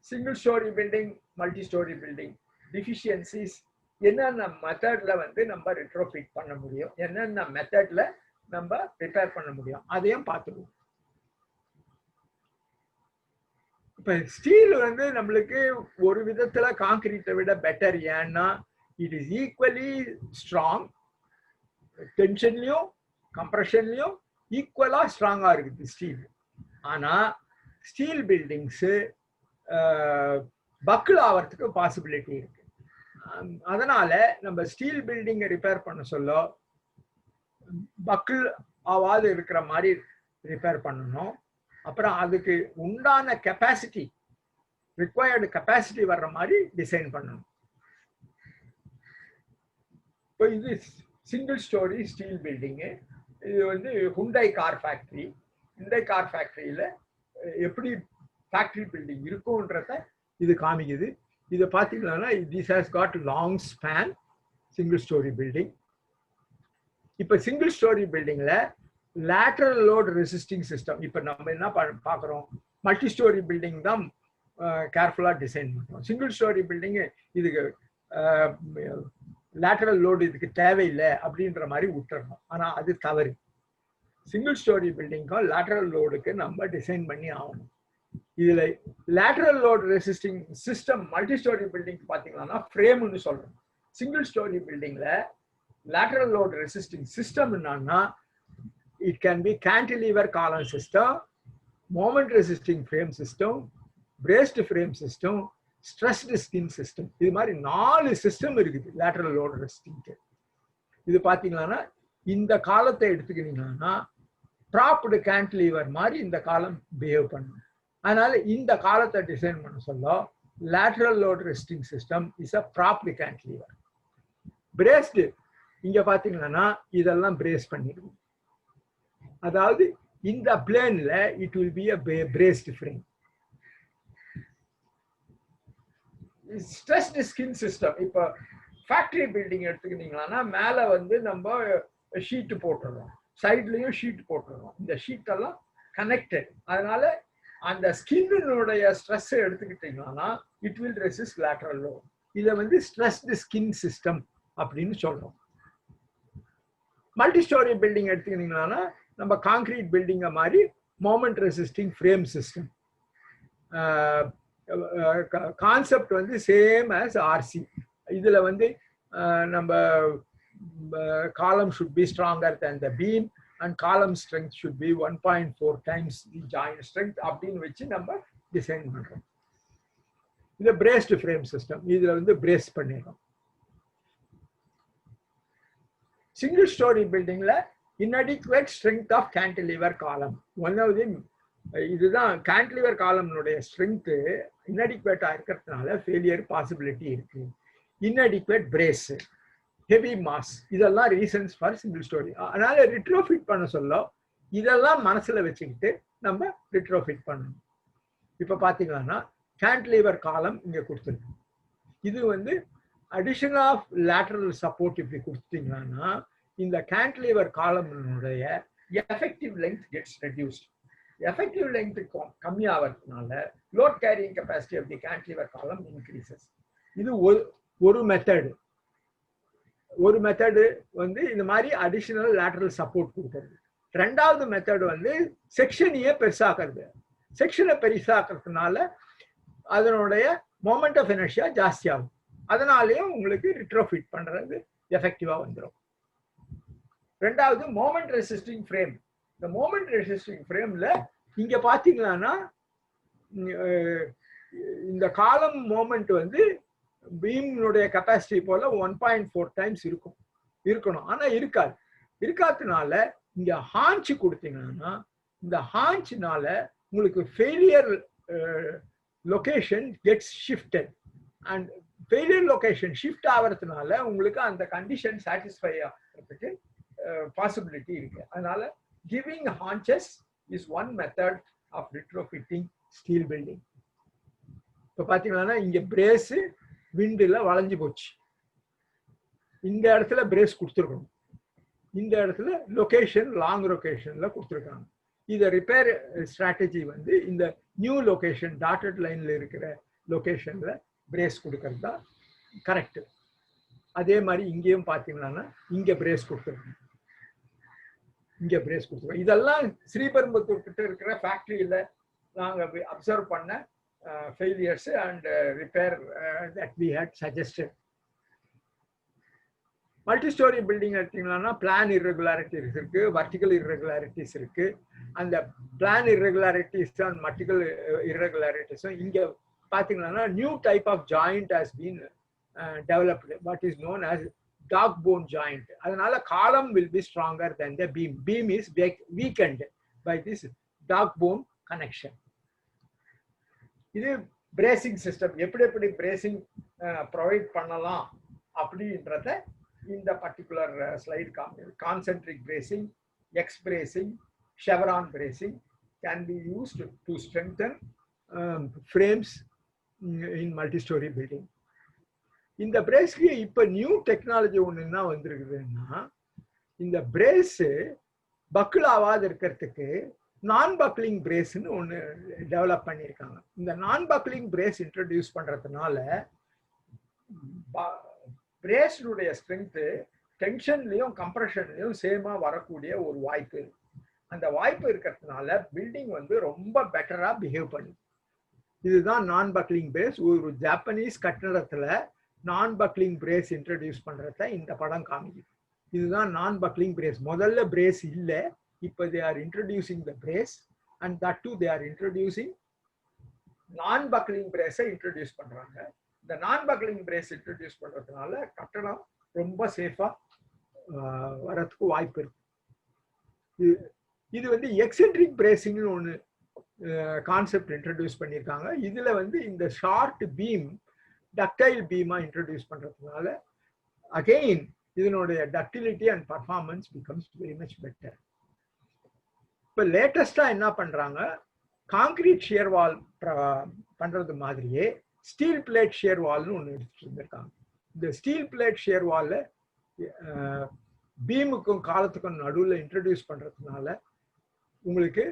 single storey building, multi story building deficiencies என்னென்ன மெத்தட்ல வந்து நம்ம ரிட்ரோஃபிட் பண்ண முடியும், என்னென்ன மெத்தட்ல நம்ம ரிப்பேர் பண்ண முடியும் அதையும் பார்த்துருவோம். இப்ப ஸ்டீல் வந்து நம்மளுக்கு ஒரு விதத்துல கான்கிரீட்டை விட பெட்டர். ஏன்னா இட் இஸ் ஈக்குவலி ஸ்ட்ராங், டென்ஷன்லயும் கம்ப்ரெஷன்லயும் ஈக்குவலா ஸ்ட்ராங்கா இருக்குது ஸ்டீல். ஆனா ஸ்டீல் பில்டிங்ஸ் பக்கிள் ஆகிறதுக்கு பாசிபிலிட்டி இருக்கு. அதனால நம்ம ஸ்டீல் பில்டிங்கை ரிப்பேர் பண்ண சொல்ல பக்கிள் ஆவாது இருக்கிற மாதிரி ரிப்பேர் பண்ணணும். அப்புறம் அதுக்கு உண்டான கெப்பாசிட்டி, ரிக்வயர்டு கெப்பாசிட்டி வர்ற மாதிரி டிசைன் பண்ணணும். இப்போ இது சிங்கிள் ஸ்டோரி ஸ்டீல் பில்டிங்கு. இது வந்து Hyundai car factory. Hyundai car ஃபேக்டரியில எப்படி ஃபேக்டரி பில்டிங் இருக்கும்ன்றத இது காமிக்குது. இதை பார்த்தீங்கன்னா this has God long span, single storey building. இப்போ சிங்கிள் ஸ்டோரி பில்டிங்ல லேட்டரல் லோட் ரெசிஸ்டிங் சிஸ்டம். இப்போ நம்ம என்ன பார்க்குறோம், மல்டி ஸ்டோரி பில்டிங் தான் கேர்ஃபுல்லாக டிசைன் பண்ணுறோம். சிங்கிள் ஸ்டோரி பில்டிங்கு இதுக்கு லேட்டரல் லோடு இதுக்கு தேவையில்லை அப்படின்ற மாதிரி விட்டுறணும். ஆனால் அது தவறு. சிங்கிள் ஸ்டோரி பில்டிங்கும் லேட்டரல் லோடுக்கு நம்ம டிசைன் பண்ணி ஆகணும். இதுல lateral load resisting system multi story building பார்த்தீங்கன்னா ஃப்ரேம்னு சொல்றோம். சிங்கிள் ஸ்டோரி பில்டிங்ல லேட்டரல் லோட் ரெசிஸ்டிங் சிஸ்டம் என்னன்னா, இட் கேன் பி கேன்டிலீவர் காலம் system, moment resisting frame system, braised frame system, stressed skin system. இது மாதிரி 4 சிஸ்டம் இருக்குது லேட்டரல் லோட் ரெசிஸ்டிங்க்கு. இது பார்த்தீங்கன்னா இந்த காலத்தை எடுத்துக்கிட்டீங்கன்னா ப்ராப்டு கேன்டிலீவர் மாதிரி இந்த காலம் பிஹேவ் பண்ணும். அதனால இந்த காலத்தை டிசைன் பண்ண சொல்ல lateral load resisting system is a propped cantilever. Braced இங்க பாத்தீங்கன்னா இதெல்லாம் பிரேஸ் பண்ணிடுவோம். அதாவது இந்த பிளேன்ல it will be a braced frame. Stressed skin system. இப்போ ஃபேக்டரி பில்டிங் எடுத்துக்கிட்டீங்கன்னா மேல வந்து நம்ம ஷீட் போட்டுறோம், சைட்லயும் ஷீட் போட்டுறோம். இந்த ஷீட் எல்லாம் கனெக்டட். அதனால அந்த ஸ்கின்னுடைய ஸ்ட்ரெஸ் எடுத்துக்கிட்டீங்கன்னா it will resist lateral load. இதை வந்து ஸ்ட்ரெஸ்டு ஸ்கின் சிஸ்டம் அப்படின்னு சொல்றோம். மல்டி ஸ்டோரி பில்டிங் எடுத்துக்கிட்டீங்கன்னா நம்ம கான்கிரீட் பில்டிங்கை மாதிரி moment resisting frame system. Concept வந்து சேம் ஆஸ் ஆர்சி. இதுல வந்து நம்ம column should be stronger than the beam and column strength should be 1.4 times the joint strength அப்படின்னு வச்சு நம்ம டிசைன் பண்றோம். இது பிரேஸ்ட் ஃப்ரேம் சிஸ்டம். இதுல வந்து பிரேஸ் பண்ணிடுறோம். சிங்கிள் ஸ்டோரி பில்டிங்ல inadequate strength of cantilever column. One of the இதுதான் கேன்டிலிவர் காலம்னுடைய ஸ்ட்ரென்த் inadequate இருக்கிறதுனால ஃபெயிலியர் பாசிபிலிட்டி இருக்கு. inadequate brace, ஹெவி மாஸ், இதெல்லாம் ரீசன்ஸ் ஃபார் சிங்கிள் ஸ்டோரி. அதனால ரிட்ரோஃபிட் பண்ண சொல்ல இதெல்லாம் மனசுல வச்சுக்கிட்டு நம்ம ரிட்ரோஃபிட் பண்ணணும். இப்ப பாத்தீங்கன்னா கேன்டிலீவர் காலம் இங்க கொடுத்துருக்கு. இது வந்து அடிஷன் ஆஃப் லேட்டரல் சப்போர்ட் இப்படி கொடுத்தீங்கன்னா இந்த கேன்டிலீவர் காலம்னுடைய effective length gets reduced. Effective length கம்மியாகிறதுனால load carrying capacity of the cantilever column increases. இது ஒரு மெத்தடு. ஒரு மெத்தடு வந்து இந்த மாதிரி அடிஷனல் லேட்டரல் சப்போர்ட் கொடுக்கறது. ரெண்டாவது மெத்தட் வந்து செக்ஷனையே பெருசாக்குறது. செக்ஷனை பெருசாக்குறதுனால அதனுடைய மொமெண்ட் ஆஃப் இனர்ஷியா ஜாஸ்தியாகும். அதனாலேயும் உங்களுக்கு ரிட்ரோஃபிட் பண்றது எஃபெக்டிவா வந்துடும். ரெண்டாவது மோமெண்ட் ரெசிஸ்டிங் ஃப்ரேம். இந்த மோமெண்ட் ரெசிஸ்டிங் ஃப்ரேம்ல இங்க பாத்தீங்கன்னா இந்த காலம் மோமெண்ட் வந்து பீம்னுடைய கெப்பாசிட்டி போல 1.4 டைம்ஸ் இருக்கணும். ஆனா இருக்காதனால இங்க ஹான்ச் கொடுத்தீங்கன்னா இந்த ஹான்ச்னால உங்களுக்கு failure location gets shifted. And failure location shift ஆகிறதுனால உங்களுக்கு அந்த கண்டிஷன் சாட்டிஸ்ஃபை ஆகிறதுக்கு பாசிபிலிட்டி இருக்கு. அதனால giving haunches is one method of retrofitting steel building. இப்போ பார்த்தீங்கன்னா இங்க பிரேஸ் விண்டில் வளைஞ்சு போச்சு. இந்த இடத்துல பிரேஸ் கொடுத்துருக்கணும். இந்த இடத்துல லொகேஷன் லாங் லொகேஷன்ல கொடுத்துருக்காங்க. இதை ரிப்பேர் ஸ்ட்ராட்டஜி வந்து இந்த நியூ லொகேஷன் டாட்டட் லைன்ல இருக்கிற லொகேஷன்ல பிரேஸ் கொடுக்கறது தான் கரெக்ட். அதே மாதிரி இங்கேயும் பார்த்தீங்கன்னா இங்க பிரேஸ் கொடுத்துருக்கணும். இங்க பிரேஸ் கொடுத்துருக்கோம். இதெல்லாம் ஸ்ரீபெரும்புத்தூர் கிட்ட இருக்கிற ஃபேக்டரியில நாங்கள் அப்சர்வ் பண்ண failures and repair that we had suggested. Multi-story building எடுத்தீங்கன்னா plan irregularities இருக்கு, vertical irregularities இருக்கு. அந்த plan irregularities and vertical irregularities இங்க பாத்தீங்கன்னா new type of joint has been developed what is known as dog bone joint. அதனால column will be stronger than the beam. Beam is weakened by this dog bone connection. இது bracing system எப்படி bracing provide பண்ணலாம் அப்படின்றத இந்த particular slide concentric bracing, X bracing, chevron bracing can be used to strengthen frames in multistorey building. இந்த பிரேஸ்க்கு இப்போ new technology ஒன்று என்ன வந்திருக்குதுன்னா, இந்த பிரேஸு பக்கிள் ஆகாது இருக்கிறதுக்கு நான் பக்லிங் பிரேஸ்ன்னு ஒன்று டெவலப் பண்ணியிருக்காங்க. இந்த நான் பக்லிங் பிரேஸ் இன்ட்ரடியூஸ் பண்ணுறதுனால பிரேஸுடைய ஸ்ட்ரென்த்து டென்ஷன்லையும் கம்ப்ரெஷன்லையும் சேமாக வரக்கூடிய ஒரு வாய்ப்பு. அந்த வாய்ப்பு இருக்கிறதுனால பில்டிங் வந்து ரொம்ப பெட்டராக பிஹேவ் பண்ணுது. இதுதான் நான் பக்லிங் பிரேஸ். ஒரு ஜாப்பனீஸ் கட்டிடத்தில் நான் பக்லிங் பிரேஸ் இன்ட்ரடியூஸ் பண்ணுறத இந்த படம் காமிக்குது. இதுதான் நான் பக்லிங் பிரேஸ். முதல்ல பிரேஸ் இல்லை, இப்போ they are introducing the brace, and that too they are introducing non-buckling brace introduce பண்றாங்க. இந்த non-buckling brace introduce பண்றதுனால கட்டடம் ரொம்ப சேஃபா வரதுக்கு வாய்ப்பு இருக்கு. இது வந்து எக்ஸென்ட்ரிக் பிரேசிங்னு ஒன்று கான்செப்ட் இன்ட்ரடியூஸ் பண்ணியிருக்காங்க. இதுல வந்து இந்த ஷார்ட் பீம் டக்டைல் பீமா இன்ட்ரடியூஸ் பண்றதுனால அகெயின் இதனுடைய ductility and performance becomes very much better. இப்போ லேட்டஸ்டாக என்ன பண்ணுறாங்க, காங்கிரீட் ஷியர் வால் பண்ணுறது மாதிரியே ஸ்டீல் பிளேட் ஷியர் வால்னு ஒன்று எடுத்துட்டு இருந்திருக்காங்க. இந்த ஸ்டீல் பிளேட் ஷியர் வாலில் பீமுக்கும் காலத்துக்கும் நடுவில் இன்ட்ரடியூஸ் பண்ணுறதுனால உங்களுக்கு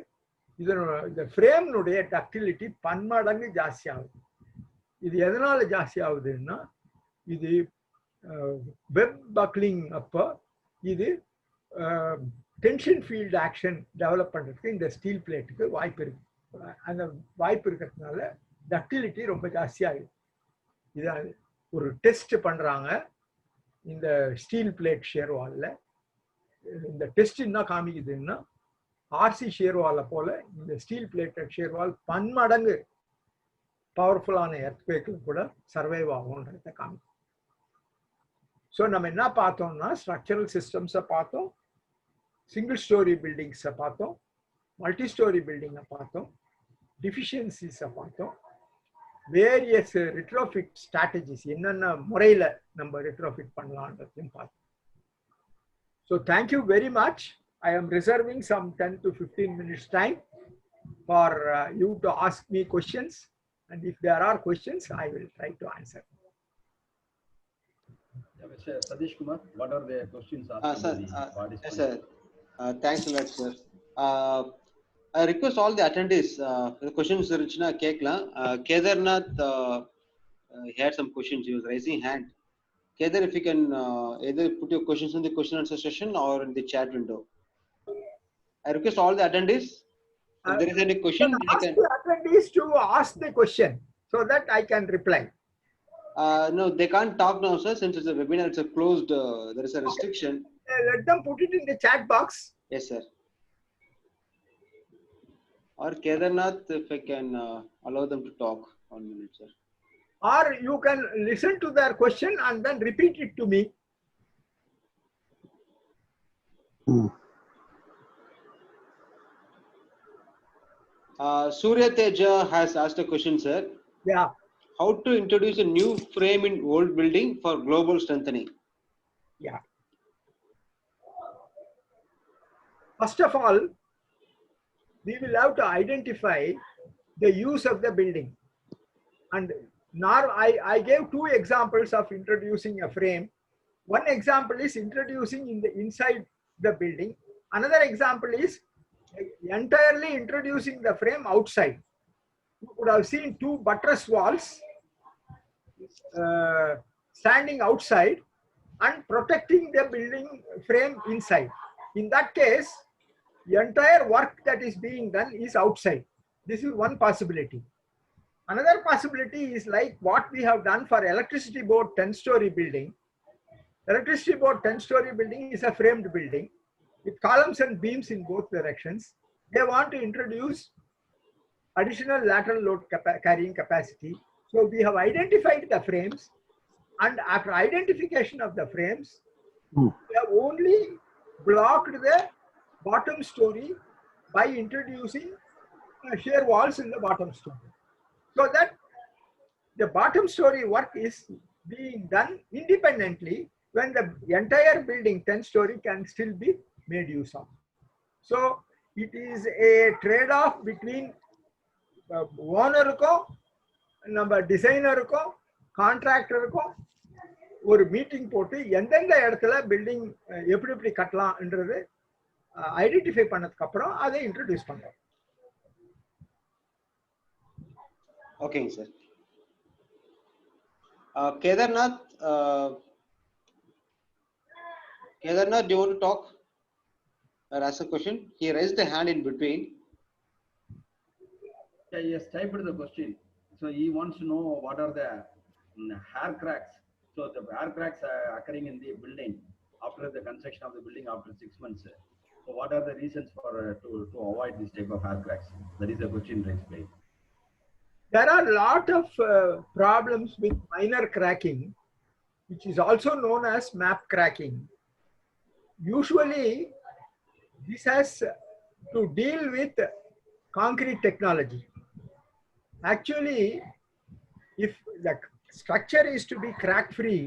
இந்த ஃப்ரேம்னுடைய டக்டிலிட்டி பன்மடங்கு ஜாஸ்தி ஆகுது. இது எதனால் ஜாஸ்தி ஆகுதுன்னா, இது வெப் பக்லிங் அப்போ இது டென்ஷன் ஃபீல்டு ஆக்ஷன் டெவலப் பண்ணுறதுக்கு இந்த ஸ்டீல் பிளேட்டுக்கு வாய்ப்பு இருக்கு. அந்த வாய்ப்பு இருக்கிறதுனால டக்டிலிட்டி ரொம்ப ஜாஸ்தியாகுது. இதை ஒரு டெஸ்ட் பண்ணுறாங்க இந்த ஸ்டீல் பிளேட் ஷேர் வாலில். இந்த டெஸ்ட் என்ன காமிக்குதுன்னா, ஆர்சி ஷேர் வாலை போல இந்த ஸ்டீல் பிளேட்டட் ஷேர் வால் பன்மடங்கு பவர்ஃபுல்லான எர்த்குவேக்கில் கூட சர்வைவ் ஆகும்ன்றத காமிக்கும். ஸோ நம்ம என்ன பார்த்தோம்னா, ஸ்ட்ரக்சரல் சிஸ்டம்ஸை பார்த்தோம், சிங்கிள் ஸ்டோரி பில்டிங்ஸை பார்த்தோம், மல்டி ஸ்டோரி பில்டிங்கை பார்த்தோம், டிஃபிஷியன்சிஸை பார்த்தோம், வேரியஸ் ரிட்ரோஃபிட் ஸ்ட்ராட்டஜிஸ் என்னென்ன முறையில் நம்ம ரிட்ரோஃபிட் பண்ணலான்றதையும் பார்த்தோம். So thank you very much. I am reserving some 10 to 15 minutes time for you to ask me questions, and if there are questions, I will try to answer. Mr. Satish Kumar, what are the questions asked? Yes, sir. Thanks a lot, sir. I request all the attendees, the questions Richna Kekla, Kedarnath, he had some questions. He was raising hand. Kedar, if you can either put your questions in the question answer session or in the chat window. I request all the attendees, if there is any question, ask the attendees to ask the question so that I can reply. No, they can't talk now, sir. Since it's a webinar, it's a closed, there is a restriction. Let them put it in the chat box. Yes, sir. Or Kedarnath, if I can allow them to talk 1 minute, sir. Or you can listen to their question and then repeat it to me. Surya Teja has asked a question, sir. Yeah. How to introduce a new frame in old building for global strengthening? Yeah. First of all, we will have to identify the use of the building. And now I gave two examples of introducing a frame. One example is introducing inside the building. Another example is entirely introducing the frame outside. You could have seen two buttress walls standing outside and protecting the building frame inside. In that case, the entire work that is being done is outside. This is one possibility. Another possibility is like what we have done for electricity board 10-story building. Electricity board 10-story building is a framed building with columns and beams in both directions. They want to introduce additional lateral load carrying capacity. So we have identified the frames And after identification of the frames, Hmm. we have only blocked the bottom story by introducing shear walls in the bottom story, so that the bottom story work is being done independently when the entire building 10-story can still be made use of. So it is a trade-off between ஓனருக்கும் நம்ம டிசைனருக்கும் கான்ட்ராக்டருக்கும் ஒரு meeting போட்டு எந்தெந்த இடத்துல building எப்படி எப்படி கட்டலாம்ன்றது identify பண்ணதுக்கு அப்புறம் அதை இன்ட்ரோடியூஸ் பண்றோம். ஓகேங்க sir. Kedarnath, Kedarnath, do you want to talk or ask a question? He raised the hand in between. Yeah, he has typed the question. So he wants to know what are the hair cracks. So the hair cracks are occurring in the building after the construction of the building after 6 months. So what are the reasons for to avoid this type of hair cracks? That is the question raised by. There are a lot of problems with minor cracking, which is also known as map cracking. Usually, this has to deal with concrete technology. Actually, if the structure is to be crack-free,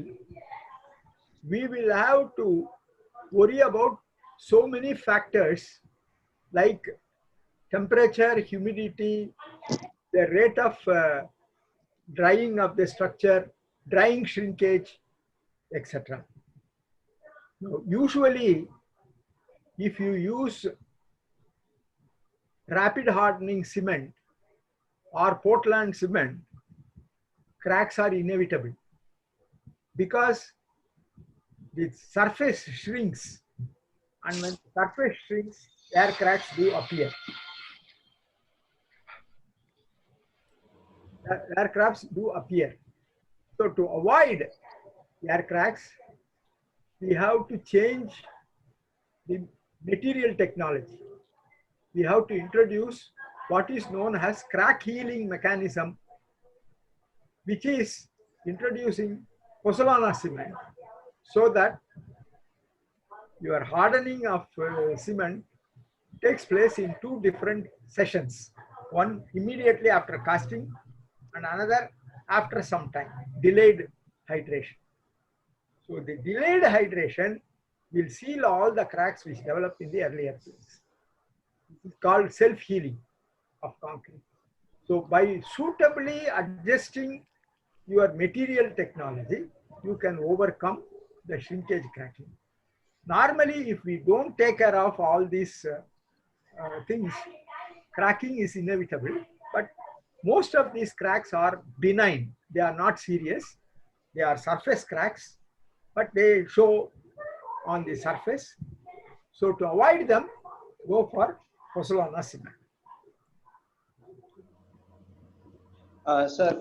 we will have to worry about so many factors like temperature, humidity, the rate of drying of the structure, drying shrinkage, etc. Usually, if you use rapid hardening cement or Portland cement, cracks are inevitable because the surface shrinks, and when the surface shrinks, air cracks do appear. Aircrafts do appear. So to avoid air cracks, we have to change the material technology. We have to introduce what is known as crack healing mechanism, which is introducing pozzolana cement, so that your hardening of cement takes place in 2 different sessions. One immediately after casting, and another after some time, delayed hydration. So the delayed hydration will seal all the cracks which develop in the earlier phase. It is called self-healing of concrete. So by suitably adjusting your material technology, you can overcome the shrinkage cracking. Normally, if we don't take care of all these things, cracking is inevitable, but most of these cracks are benign. They are not serious. They are surface cracks, but they show on the surface. So to avoid them, go for pozzolana cement. Sir,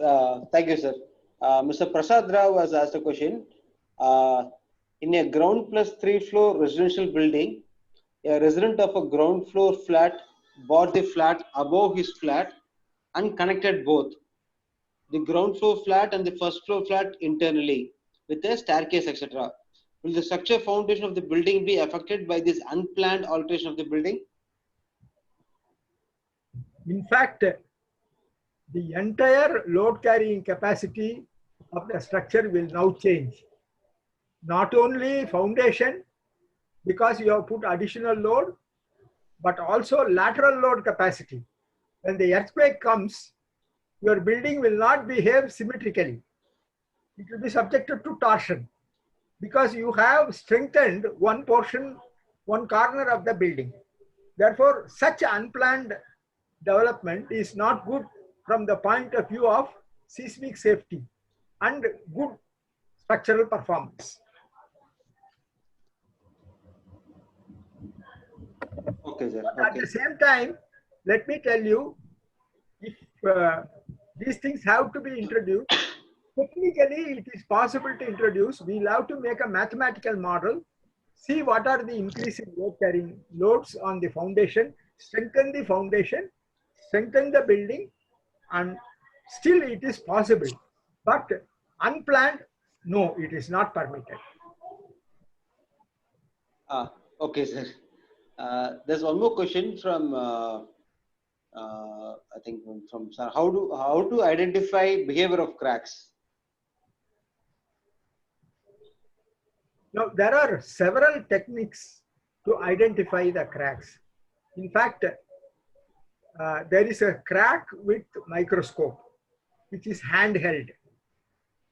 thank you, sir. Mr. Prasad Rao has asked a question. In a ground plus 3 floor residential building, a resident of a ground floor flat bought the flat above his flat and connected both the ground floor flat and the first floor flat internally with a staircase, etc. Will the structure foundation of the building be affected by this unplanned alteration of the building? In fact, the entire load carrying capacity of the structure will now change. Not only foundation, because you have put additional load, but also lateral load capacity. When the earthquake comes, your building will not behave symmetrically. It will be subjected to torsion because you have strengthened one portion, one corner of the building. Therefore, such unplanned development is not good from the point of view of seismic safety and good structural performance. Okay, sir. But at the same time, let me tell you, if these things have to be introduced, technically it is possible to introduce. We'll have to make a mathematical model, see what are the increasing load carrying loads on the foundation, strengthen the foundation, strengthen the building, and still it is possible. But unplanned, No, it is not permitted. Okay, sir. There's one more question from I think from sir. How to identify behavior of cracks? Now, there are several techniques to identify the cracks. In fact, there is a crack with microscope, which is handheld.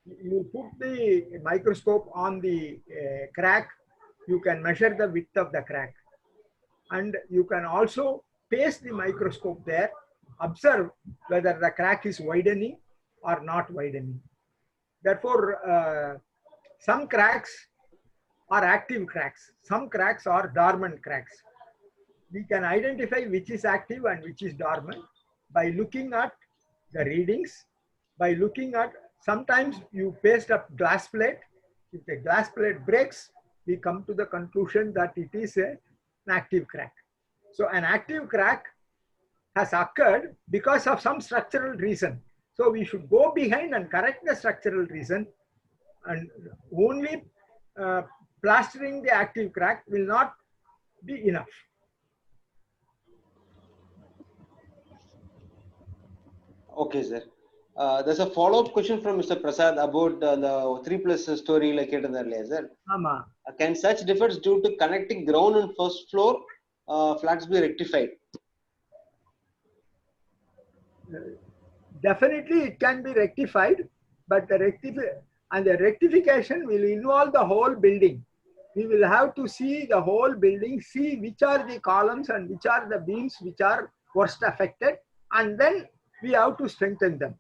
You put the microscope on the crack, you can measure the width of the crack. And you can also place the microscope there, observe whether the crack is widening or not widening. Therefore, some cracks are active cracks, some cracks are dormant cracks. We can identify which is active and which is dormant by looking at the readings, by looking at, sometimes you paste up glass plate. If the glass plate breaks, we come to the conclusion that it is an active crack. So an active crack has occurred because of some structural reason. So we should go behind and correct the structural reason, and only plastering the active crack will not be enough. Okay, sir. There's a follow-up question from Mr. Prasad about the 3+ story like it earlier, sir. Can such defects due to connecting ground and first floor flats be rectified? Definitely it can be rectified, but the rectification will involve the whole building. We will have to see the whole building, see which are the columns and which are the beams which are worst affected, and then we have to strengthen them.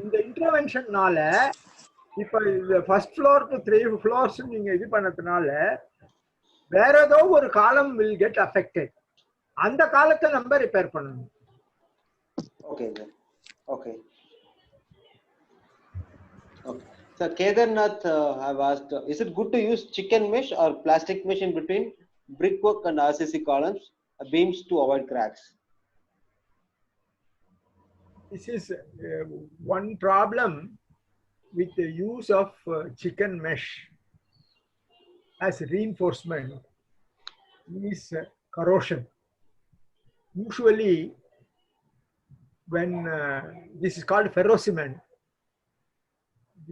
இந்த இன்டர்வென்ஷன்னால இப்ப first floor to 3 floors நீங்க இது பண்ணதுனால வேற ஏதோ ஒரு காலம் will get affected. அந்த காலத்தை நம்ம ரிப்பேர் பண்ணணும். Okay, sir. Okay. Okay. Sir, Kedarnath have asked, is it good to use chicken mesh or plastic mesh in between brickwork and RCC columns, beams to avoid cracks? This is one problem with the use of chicken mesh as reinforcement is corrosion. Usually, when this is called ferrocement,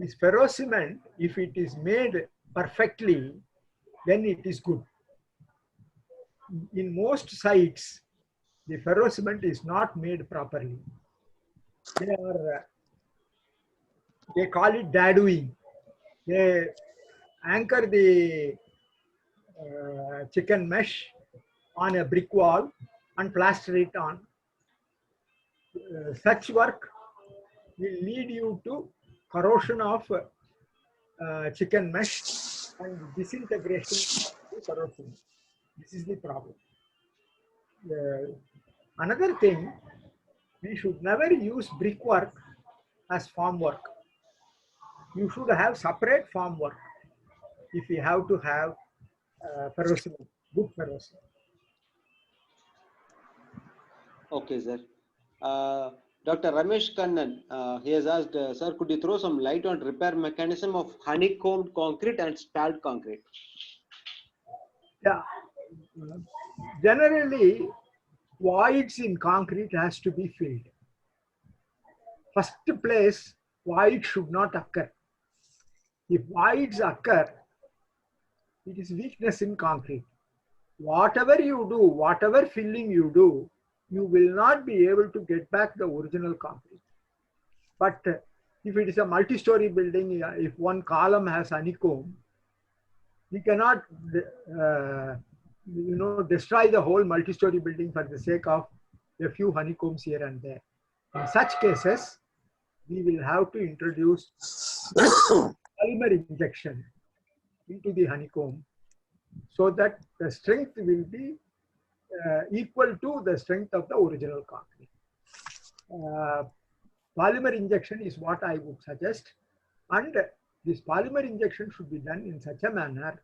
this ferrocement, if it is made perfectly, then it is good. In most sites, the ferrocement is not made properly. They call it dadooing. They anchor the chicken mesh on a brick wall and plaster it on. Such work will lead you to corrosion of chicken mesh and disintegration of corrosion. This is the problem. Another thing, we should never use brickwork as formwork. You should have separate formwork if you have to have ferrocement, good ferrocement. Okay, sir. Dr. Ramesh Kannan, he has asked, sir, could you throw some light on repair mechanism of honeycombed concrete and spalled concrete? Yeah. Generally, voids in concrete has to be filled. First place, void should not occur. If voids occur, it is weakness in concrete. Whatever you do, whatever filling you do, you will not be able to get back the original concrete. But if it is a multi-story building, if one column has honeycomb, we cannot destroy the whole multi-story building for the sake of a few honeycombs here and there. In such cases, we will have to introduce polymer injection into the honeycomb so that the strength will be equal to the strength of the original concrete. Polymer injection is what I would suggest, and this polymer injection should be done in such a manner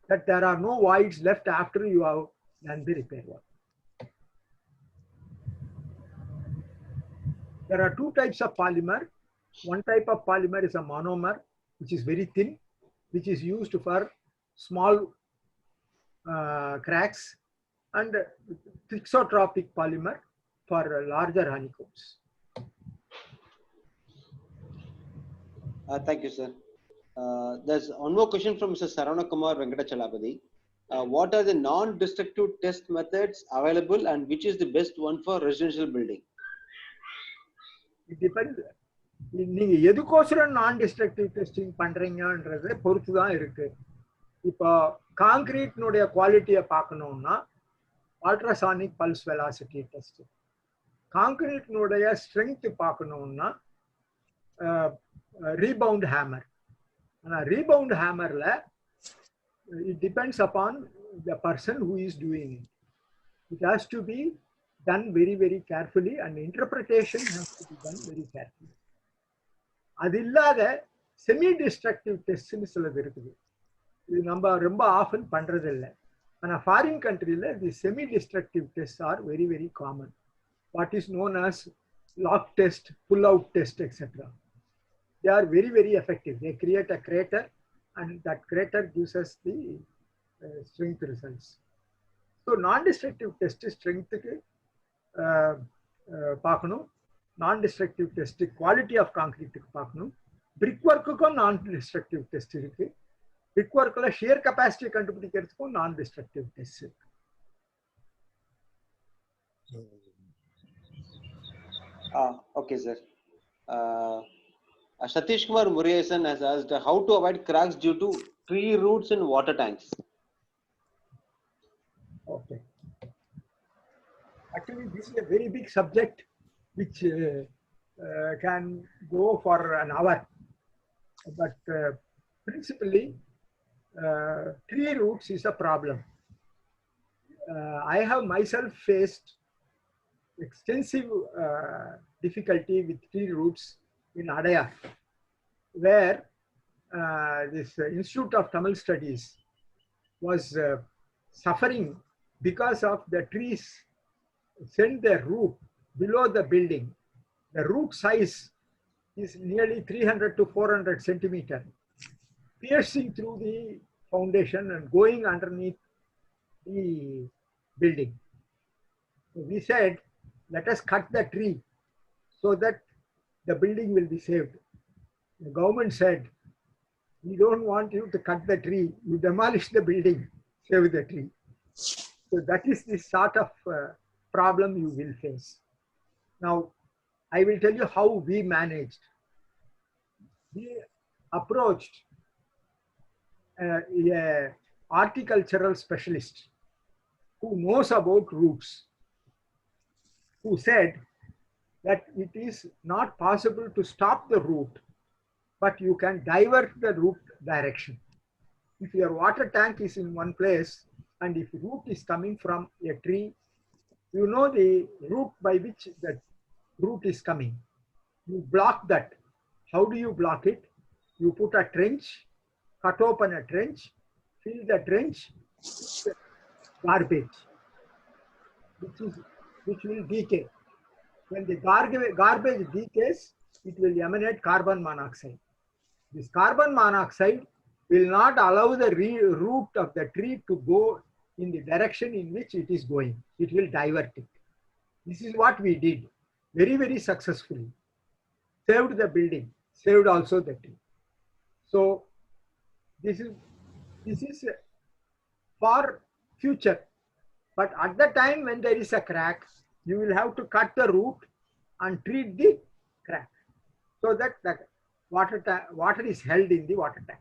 that there are no voids left after you have done the repair work. There are two types of polymer. One type of polymer is a monomer, which is very thin, which is used for small cracks, and thixotropic polymer for larger honeycombs. Thank you, sir. There's one more question from Mr. Saravana Kumar Venkatachalapati. What are the non-destructive test methods available, and which is the best one for residential building? It depends. நீங்க எதுக்கோசரம் நான் destructive testing பண்றீங்கன்றதை பொறுத்து தான் இருக்கு. இப்போ காங்கிரீட்னுடைய குவாலிட்டியை பார்க்கணும்னா ultrasonic pulse velocity test, காங்கிரீட்னுடைய ஸ்ட்ரென்த் பார்க்கணும்னா ரீபவுண்ட் ஹேமர். ஆனால் ரீபவுண்ட் ஹேமர்ல it depends upon the person who is doing it. It has to be done very, very carefully, and interpretation has to be done very carefully. அது இல்லாத semi destructive டெஸ்ட்னு சிலது இருக்குது. இது நம்ம ரொம்ப ஆஃபன் பண்றது இல்லை. ஆனால் ஃபாரின் கண்ட்ரியில் the semi destructive test are very very common. What is known as lock test, pull out test, etcetera. They are very, very effective. They create a crater, and that crater gives us the strength results. So non-destructive test strength பார்க்கணும், non-destructive test quality of concrete பார்க்கணும். brickwork-க்கும் non-destructive test இருக்கு. brickwork-ல shear capacity கண்டுபிடிக்கிறதுக்கும் non-destructive test இருக்கு. Okay, sir. Satish Kumar Muriyasan has asked how to avoid cracks due to tree roots in water tanks. Okay. Actually, this is a very big subject which can go for an hour. But principally, tree roots is a problem. I have myself faced extensive difficulty with tree roots in Adayar, where this Institute of Tamil Studies was suffering because of the trees send their root below the building. The root size is nearly 300 to 400 centimeter, piercing through the foundation and going underneath the building. So we said, let us cut the tree so that the building will be saved. The government said, we don't want you to cut the tree, you demolish the building, save the tree. So that is the sort of problem you will face. Now, I will tell you how we managed. We approached a horticultural specialist who knows about roots, who said that it is not possible to stop the root, but you can divert the root direction. If your water tank is in one place and if root is coming from a tree, you know the route by which that root is coming. You block that. How do you block it? You put a trench, cut open a trench, fill the trench with garbage, which will decay. When the garbage decays, it will emanate carbon monoxide. This carbon monoxide will not allow the root of the tree to go in the direction in which it is going. It will divert it. This is what we did very, very successfully. Saved the building, saved also the tree. So this is for future. But at the time when there is a crack, you will have to cut the root and treat the crack so that the water is held in the water tank.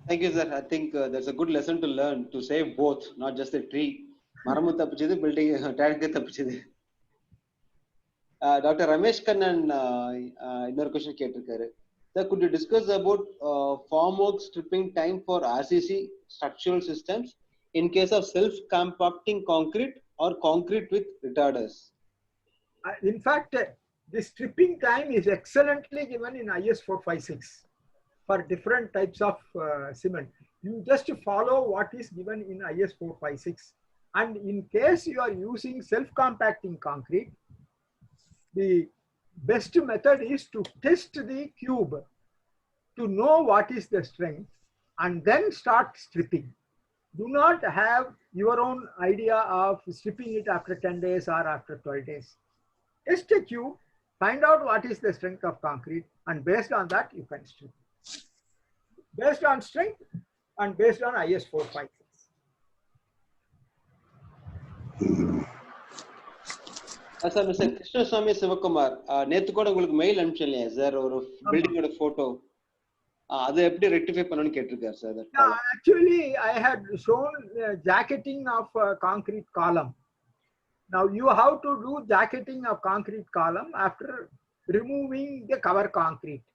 Thank you, sir. I think there's a good lesson to learn to save both, not just the tree. Maramu tappichது, building tank tappichது. Dr. Ramesh Kannan இன்னொரு question கேட்டிருக்காரு. Sir, could you discuss about formwork stripping time for RCC structural systems in case of self-compacting concrete or concrete with retarders? In fact, the stripping time is excellently given in IS 456 for different types of cement. You just follow what is given in IS 456. And in case you are using self-compacting concrete, the best method is to test the cube to know what is the strength and then start stripping. Do not have your own idea of stripping it after 10 days or after 12 days. Test a cube, find out what is the strength of concrete, and based on that, you can strip. Based on strength and based on IS 456. Sir mister Krishnaswamy Sivakumar நேத்து கூட உங்களுக்கு mail அனுப்பிச்சேன் இல்லையா sir ஒரு பில்டிங்கோட photo அது எப்படி rectify பண்ணனும்னு கேட்டிருக்காரு sir. Actually I had shown jacketing of concrete column. Now you have to do jacketing of concrete column after removing the cover concrete.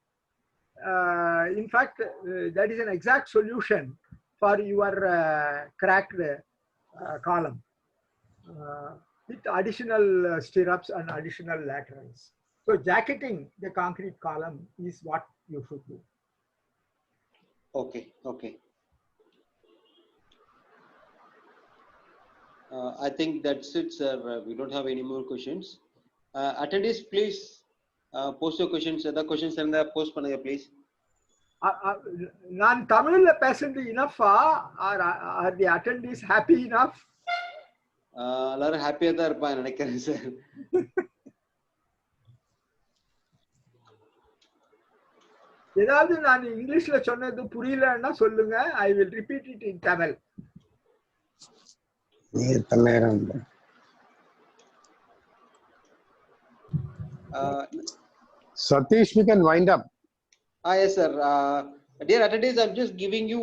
In fact that is an exact solution for your cracked column. With additional stirrups and additional laterals. So jacketing the concrete column is what you should do. Okay, okay. I think that's it, sir. We don't have any more questions. Attendees, please post your questions. Other questions and post pannunga, please. நான் தமிழ்ல பேசுறது enough-ஆ? Are the attendees happy enough? எல்லாரும் ஹாப்பியா தான் இருப்பாங்க நினைக்கிறேன் sir. ஏதாவது நான் இங்கிலீஷ்ல சொன்னது புரியலன்னா சொல்லுங்க. I will repeat it in Tamil. Satish, we can wind up. Yes, sir. Dear attendees, I'm just giving you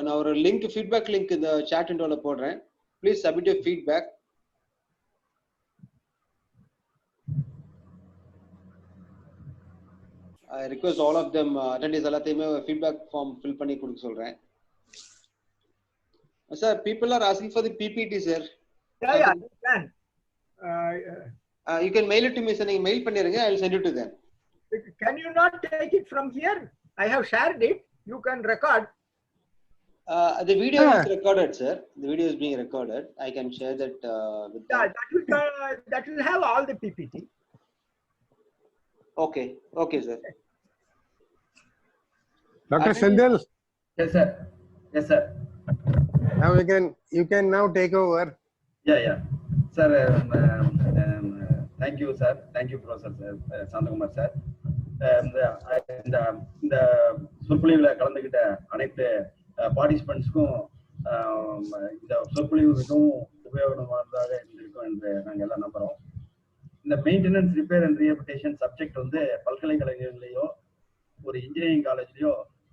now a link, feedback link in the chat and all போடுறேன். Please submit your feedback. I request all of them attendees எல்லாத்தையுமே feedback form fill பண்ணி கொடுக்க சொல்றேன். Sir, people are asking for the PPT, sir. Yeah, you can. You can mail it to me, sir. நீங்க mail பண்ணிருங்க. I will send it to them. Can you not take it from here? I have shared it. You can record. The video is recorded, sir. The video is being recorded. I can share that with that will have all the PPT. Okay, okay, sir. Dr. Sendil. Yes, sir. Yes, sir. Now you can now take over. Yeah. Sir, thank you, sir. Thank you, Professor Sandakumar, sir. இந்த சொற்பொழிவுல கலந்துகிட்ட அனைத்து பார்ட்டிசிபென்ட்ஸ்க்கும் இந்த சொற்பொழிவு மிகவும் உபயோகமானதாக இருந்திருக்கும் என்று நாங்கள் எல்லாம் நம்புறோம். இந்த maintenance, repair and rehabilitation subject வந்து பல்கலைக்கழகங்களையோ ஒரு இன்ஜினியரிங் காலேஜ்லயோ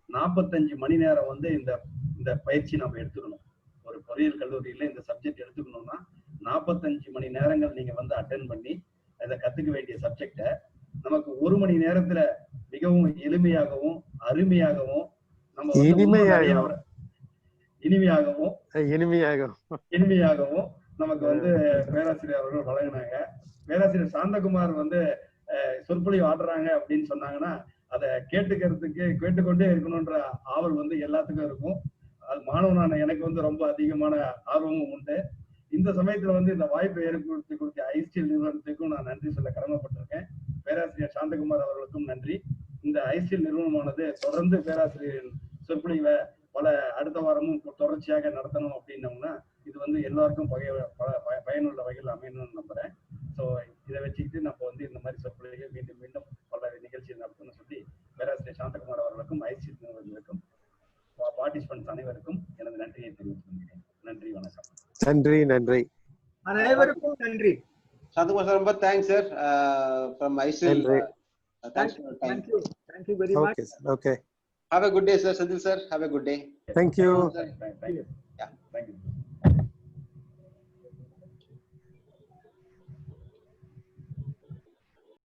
45 மணி நேரம் வந்து இந்த பயிற்சி நம்ம எடுத்துக்கணும். ஒரு பொறியியல் கல்லூரியில இந்த சப்ஜெக்ட் எடுத்துக்கணும்னா 45 மணி நேரங்கள் நீங்க வந்து அட்டென்ட் பண்ணி அதை கத்துக்க வேண்டிய சப்ஜெக்டை நமக்கு 1 மணி நேரத்துல மிகவும் எளிமையாகவும் அருமையாகவும் நம்ம இனிமையாகவும் நமக்கு வந்து பேராசிரியர் அவர்கள் வழங்கினாங்க. பேராசிரியர் சாந்தகுமார் வந்து சொற்பொழிவு ஆடுறாங்க அப்படின்னு சொன்னாங்கன்னா அதை கேட்டுக்கொண்டே இருக்கணும்ன்ற ஆவல் வந்து எல்லாத்துக்கும் இருக்கும். அது மாணவனான எனக்கு வந்து ரொம்ப அதிகமான ஆர்வமும் உண்டு. இந்த சமயத்துல வந்து இந்த வாய்ப்பை ஏற்படுத்தி கொடுத்த ஐஸ்டீல் நிறுவனத்துக்கும் நான் நன்றி சொல்ல கடமைப்பட்டிருக்கேன். பேராசிரியர் சாந்தகுமார் அவர்களுக்கும் நன்றி. இந்த ஐஸ்டீல் நிறுவனமானது தொடர்ந்து பேராசிரியரின் சொற்பொழிவை பல அடுத்த வாரமும் தொடர்ச்சியாக நடத்தணும் அப்படின்னோம்னா இது வந்து எல்லாருக்கும் பயனுள்ள வகையில் அமையணும்னு நம்புறேன். ஸோ இதை வச்சுக்கிட்டு நம்ம வந்து இந்த மாதிரி சொற்பொழிவுகள் மீண்டும் பல நிகழ்ச்சிகள் நடத்தணும்னு சொல்லி பேராசிரியர் சாந்தகுமார் அவர்களுக்கும் ஐஸ்டீல் நிறுவனத்திற்கும் பார்ட்டிசிபென்ட்ஸ் அனைவருக்கும் எனது நன்றியை தெரிவித்துக் கொள்கிறேன். நன்றி, வணக்கம். நன்றி அனைவருக்கும் நன்றி. Sandakumar sir, ரொம்ப thanks sir from ISIL. Thanks for your time. Thank you very much. Okay. Have a good day, sir. Sendil sir, have a good day. Thank you. Thank you.